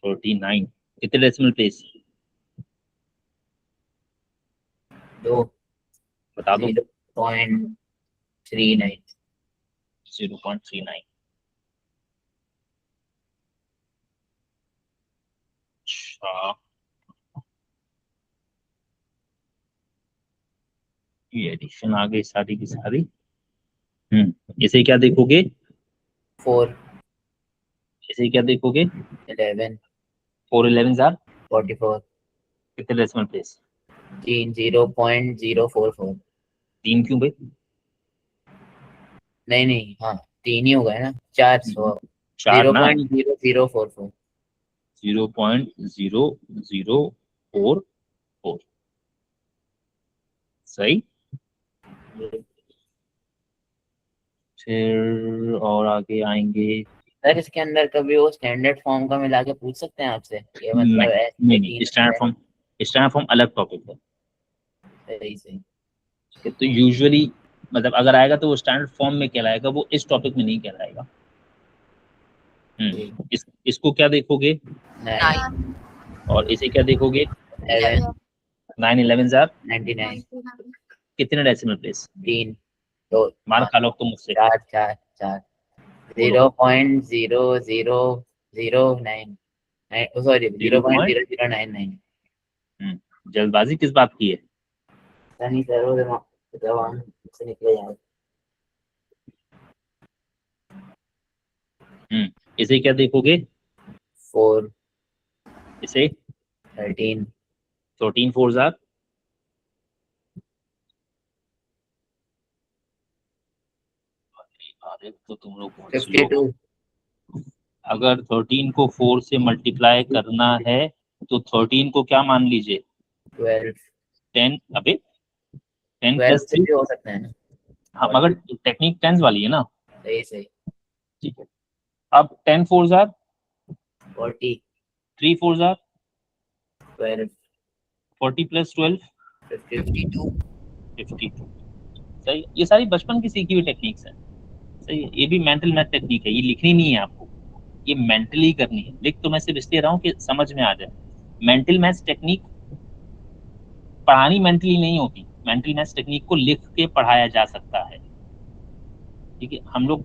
39। कितने डेसिमल प्लेस? 2 बता दो। 0.39 0.39। अच्छा, ये एडिशन आ गई सारी की सारी। इसे क्या देखोगे? 4 इसे क्या देखोगे? 11 4 11 आर 44 कितने डेसिमल प्लेस? 3 0.044 3 क्यों भाई? नहीं हाँ 3 ही हो गए ना, 4 4 ना, 0.0044 0.0044। सही। फिर और आगे आएंगे। सर इसके अंदर कभी वो स्टैंडर्ड फॉर्म का मिला के पूछ सकते हैं आपसे, ये मतलब ऐसे नहीं, स्टैंडर्ड फॉर्म अलग टॉपिक है। सही सही तो यूजुअली मतलब अगर आएगा तो वो स्टैंडर्ड फॉर्म में कहलाएगा, वो इस टॉपिक में नहीं कहलाएगा। इसको क्या देखोगे? 9 और इसे क्या देखोगे? 11 9 11 आर 99 कितने डेसिमल प्लेस? 3 2 मार खा लो तुम मुझसे। 4 4 4 0.0009 सॉरी 0.0099 जल्दबाजी किस बात की है? नहीं सर वो दिमाग से निकले जाए। इसे क्या देखोगे? 4 इसे 13 13 4 आर अरे तो तुम लोग बहुत स्लो। 52 अगर 13 को 4 से मल्टीप्लाई करना है तो 13 को क्या मान लीजिए? 12 10। अबे 10 12 प्लस से 3, भी हो सकता है ना, हाँ मगर टेक्निक टेंस वाली है ना। सही सही। ठीक है, अब 10 4 जार 40 3 4 जार 12 40 प्लस 12 52 52। सही, ये सारी बचपन की सीखी हुई टेक्निक्स हैं। सही है, ये भी मेंटल मैथ टेक्निक है, ये लिखनी नहीं है आपको, ये मेंटली करनी है। लिख तो मैं सिर्फ इसलिए रहा हूँ कि समझ में आ जाए। मेंटल मैथ्स टेक्निक पढ़ानी मेंटली नहीं होती, मेंटल मैथ्स टेक्निक को लिख के पढ़ाया जा सकता है। ठीक है, हम लोग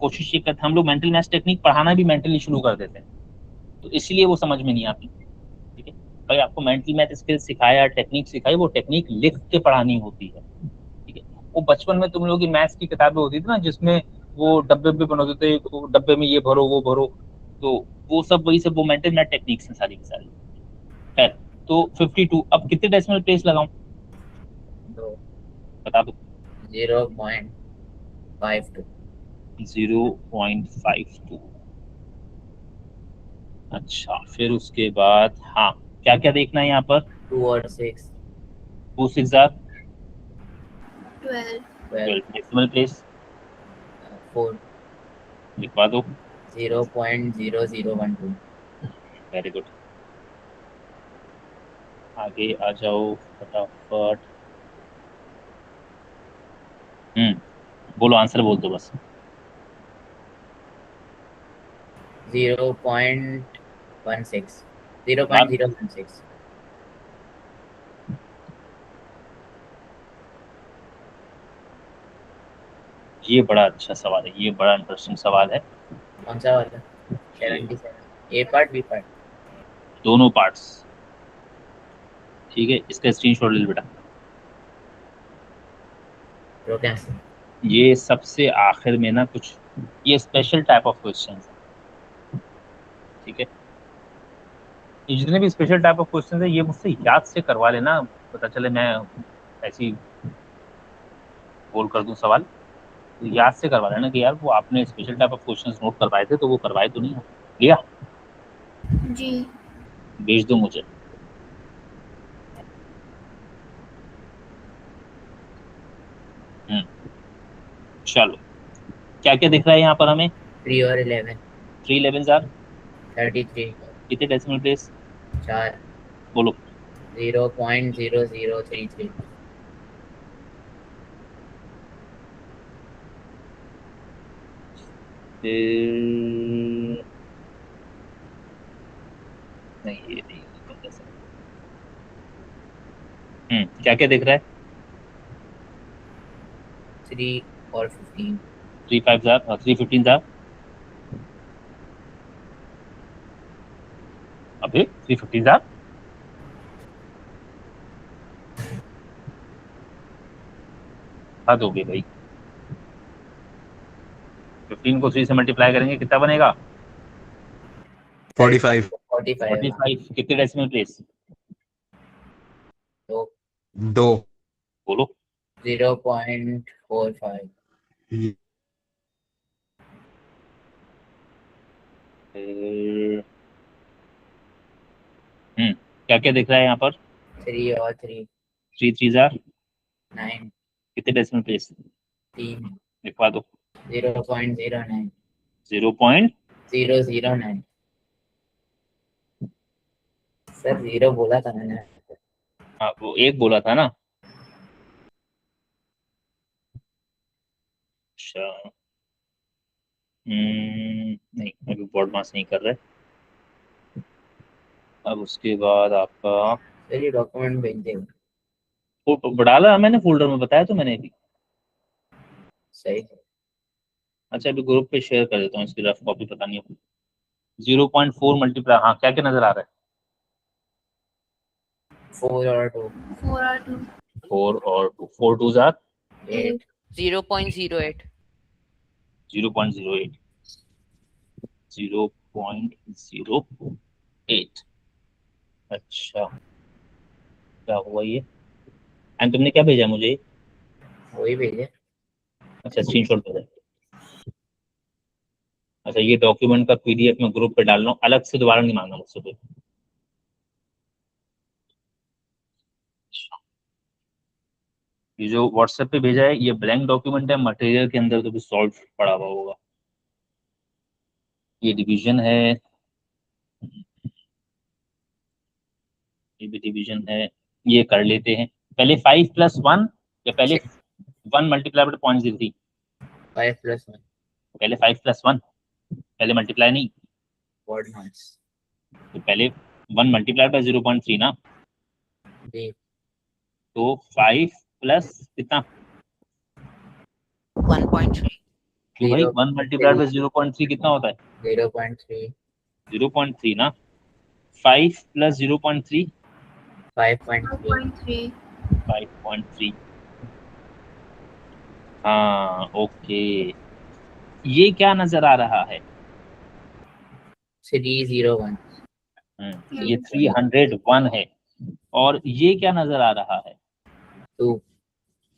कोशिश ये करते, हम लोग मेंटल मैथ्स टेक्निक पढ़ाना भी मेंटली शुरू कर देते हैं, तो इसलिए वो समझ में नहीं आती। ठीक है, भाई आपको मेंटल मैथ स्किल सिखाया, टेक्निक सिखाई, वो टेक्निक लिख के पढ़ानी होती है। ठीक है, वो बचपन में तुम लोगों की मैथ्स की किताबें होती थी ना, जिसमें वो डब्बे भी बनाते थे, तो डब्बे में ये भरो वो भरो, तो वो सब वही सब वो मेंटल मैथ टेक्निक्स हैं सारी की सारी। खैर, तो 52 अब कितने डेसिमल प्लेस लगाऊं, 2 बता दो। 0.52 0.52। अच्छा, फिर उसके बाद हाँ, क्या क्या देखना है यहाँ पर। 2 और 6 टू सिक्स जार 12 12 डेसिमल प्लेस 4 लिखवा दो। 0.0012 वेरी गुड, आगे आ जाओ फटाफट। बोलो, आंसर बोल दो बस। 0.16 बात, 0.016 ये बड़ा अच्छा सवाल है, ये बड़ा इंटरेस्टिंग सवाल है। कौन सा वाला? ये 77 ए पार्ट बी पार्ट? दोनों पार्ट्स। ठीक है, इसका स्क्रीनशॉट ले लो बेटा। तो कैसे? ये सबसे आखिर में ना कुछ, ये स्पेशल टाइप ऑफ क्वेश्चन है। ठीक है, ये जितने भी स्पेशल टाइप ऑफ क्वेश्चन है, ये मुझसे याद से करवा लेना, पता चले मैं ऐसी गोल कर दूं सवाल, तो याद से करवा लेना कि यार वो आपने special type of questions note करवाए थे, तो वो करवाए तो नहीं हो लिया, जी। भेज दो मुझे। हम्म, चलो, क्या क्या दिख रहा है यहाँ पर हमें। 3 और 11 3 11 आर 33 कितने डेसिमल प्लेस, 4 बोलो। 0.0033 फिर नहीं, ये नहीं होगा। क्या क्या दिख रहा है। 3 और 15 3 5 आर 3 15 आर अबे 3 15 आर हद हो गई भाई। 15 को 3 से मल्टीप्लाई करेंगे कितना बनेगा, 45 45 45। कितने डेसिमल प्लेस, तो 2 बोलो। 0.45 फिर क्या क्या दिख रहा है यहाँ पर। 3 और 3 3 3 आर 9 कितने डेसिमल प्लेस, 3 लिखवा दो। 0.09 0 पॉइंट 009 सर 0 बोला था मैंने। हाँ, वो एक बोला था ना। अच्छा, नहीं अभी बॉड मास नहीं कर रहे। अब उसके बाद आपका सर ये डॉक्यूमेंट भेज देगा। फोटो डाला है मैंने फोल्डर में, बताया तो मैंने अभी। सही। अच्छा, अभी ग्रुप पे शेयर कर देता हूँ, इसकी रफ कॉपी पता नहीं है। 0.4 मल्टीप्लाई, हाँ क्या क्या नजर आ रहा है। 4 और 2 4 और 2 4 और 2, 4 2 आर 8 0.08 0.08 0.08। अच्छा, क्या हुआ ये, एंड तुमने क्या भेजा मुझे। वही भेजे। अच्छा, स्क्रीनशॉट भेजा। अच्छा, ये डॉक्यूमेंट का पीडीएफ में ग्रुप पे डाल रहा हूँ, अलग से दोबारा नहीं मांगना मुझसे कोई। ये जो व्हाट्सएप पे भेजा है ये ब्लैंक डॉक्यूमेंट है, मटेरियल के अंदर तो भी सॉल्व पड़ा हुआ होगा। ये डिवीजन है, ये भी डिवीजन है, ये कर लेते हैं। पहले 5+1 या पहले 1 मल्टीप्लाई बाय 0.03? 5+1 पहले 5+1, पहले मल्टीप्लाई नहीं, वर्ड नॉइस तो पहले 1 मल्टीप्लाई बाय 0.3 ना, जी तो 5 प्लस कितना 1.3 क्यों भाई, 1 मल्टीप्लाई बाय 0.3 0.3 कितना होता है? 0.3 0.3 ना, 5 प्लस 0.3 5.3 5.3 5.3। हाँ ओके, ये क्या नजर आ रहा है? 301 ये 301 है, और ये क्या नजर आ रहा है? 2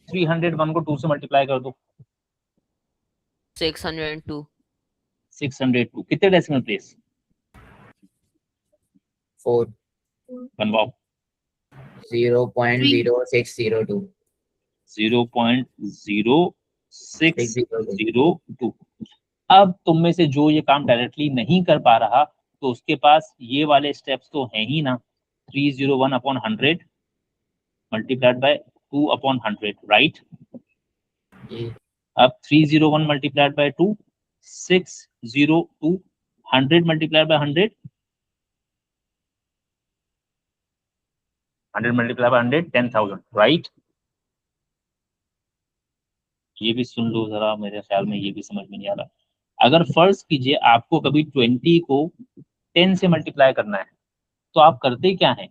301 को 2 से मल्टीप्लाई कर दो, 602 602। कितने डेसिमल प्लेस 4 बनवाओ? 0.0602 0.0602। अब तुम में से जो ये काम डायरेक्टली नहीं कर पा रहा, तो उसके पास ये वाले स्टेप्स तो हैं ही ना। 301/100 मल्टीप्लाइड बाय 2/100, राइट? जी अब 301 multiplied by 2, 602, 100 multiplied by 100, 100 multiplied by 100, 10,000, right? ये भी सुन लो जरा, मेरे ख्याल में ये भी समझ में नहीं आ रहा। अगर फर्ज कीजिए आपको कभी 20 को 10 से मल्टीप्लाई करना है, तो आप करते क्या हैं?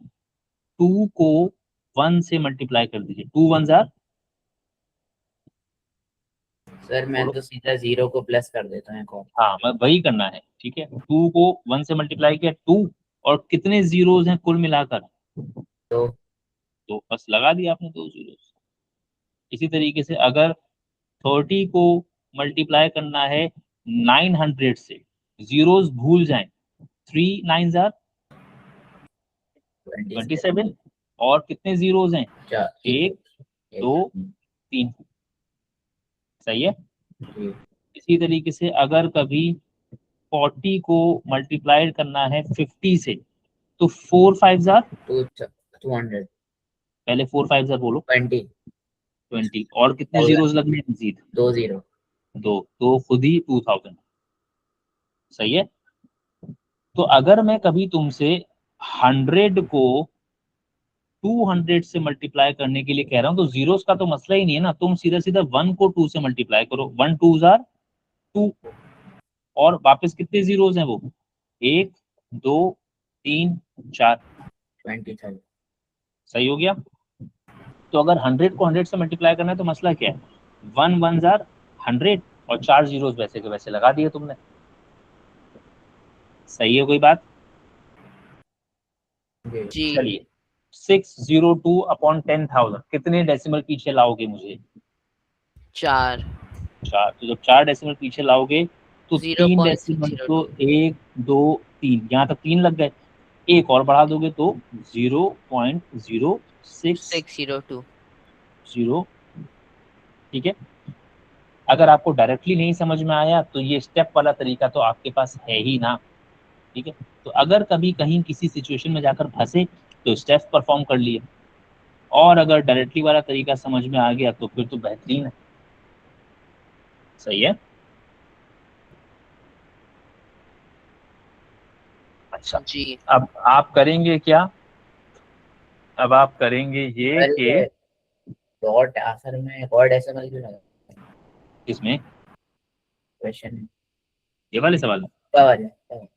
2 को 1 से मल्टीप्लाई कर दीजिए। 2 1 जार, सर मैं तो सीधा 0 को प्लस कर देता हूँ एक और हाँ मैं वही करना है, ठीक है। 2 को 1 से मल्टीप्लाई किया 2, और कितने जीरोज हैं कुल मिलाकर? तो बस लगा दिया आपने 2 जीरोज। इसी तरीके से अगर 30 को मल्टीप्लाई करना है 900 से, जीरोज भूल जाएं, 3 9 जार 27, और कितने जीरोज हैं? 1 2 3, सही है। जी इसी तरीके से अगर कभी 40 को मल्टीप्लाई करना है 50 से, तो 4 5 जार, 200 पहले 4 5 जार बोलो, 20 20, और कितने जीरोज लगने हैं मजीद? 2 0 दो, तो खुद ही 2000, सही है। तो अगर मैं कभी तुमसे 100 को 200 से मल्टीप्लाई करने के लिए कह रहा हूं, तो जीरोस का तो मसला ही नहीं है ना, तुम सीधा सीधा 1 को 2 से मल्टीप्लाई करो, 1 2 जार 2, और वापस कितने जीरोस हैं वो? 1 2 3 4, 20,000 सही हो गया। तो अगर 100 को 100 से मल्टीप्लाई करना है तो मसला क्या है? 1 1 जार 100, और 4 जीरोस वैसे के वैसे लगा दिए तुमने, सही है कोई बात? जी चलिए 602/10,000 कितने डेसिमल पीछे लाओगे मुझे? 4 4। तो जब 4 डेसिमल पीछे लाओगे तो 3 डेसिमल, तो 1 2 3, यहाँ तक 3 लग गए, एक और बढ़ा दोगे तो 0.0602, 602 ठीक है। अगर आपको डायरेक्टली नहीं समझ में आया तो ये स्टेप वाला तरीका तो आपके पास है ही ना, ठीक है। तो अगर कभी कहीं किसी सिचुएशन में जाकर फंसे तो स्टेप्स परफॉर्म कर लिए, और अगर डायरेक्टली वाला तरीका समझ में आ गया तो फिर तो बेहतरीन है, सही है। अच्छा, जी अब आप करेंगे क्या? अब आप करेंगे ये सर कि ये डॉट आखिर में और डेसिमल क्यों लगा इसमें क्वेश्चन ये वाले सवाल में, क्या आ जाए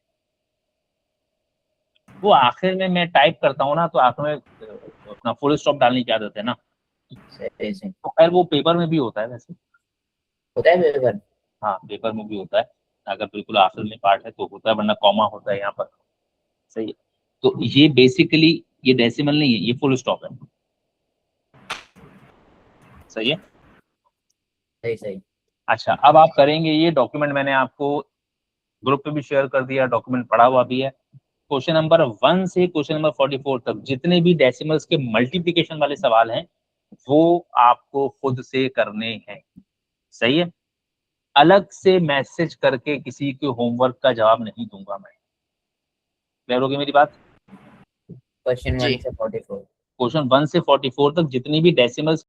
वो आखिर में मैं टाइप करता हूँ ना, तो आखिर में अपना फुल स्टॉप डालने की आदत है ना। सही से तो खैर वो पेपर में भी होता है वैसे, होता है पेपर हाँ पेपर में भी होता है, अगर बिल्कुल आखिर में पार्ट है तो होता है, वरना कॉमा होता है यहाँ पर, सही है। तो ये बेसिकली ये डेसिमल नहीं है, ये फुल स्टॉप है, सही है। सही सही अच्छा, अब आप करेंगे ये डॉक्यूमेंट मैंने आपको ग्रुप पे भी शेयर कर दिया, डॉक्यूमेंट पढ़ा हुआ भी है। क्वेश्चन नंबर 1 से क्वेश्चन नंबर 44 तक जितने भी डेसिमल्स के मल्टीप्लिकेशन वाले सवाल हैं वो आपको खुद से करने हैं। सही है, अलग से मैसेज करके किसी के होमवर्क का जवाब नहीं दूंगा मैं। क्लियर होगी मेरी बात? क्वेश्चन जी। 1 से 44। क्वेश्चन 1 से 44 तक जितनी भी डेसिमल्स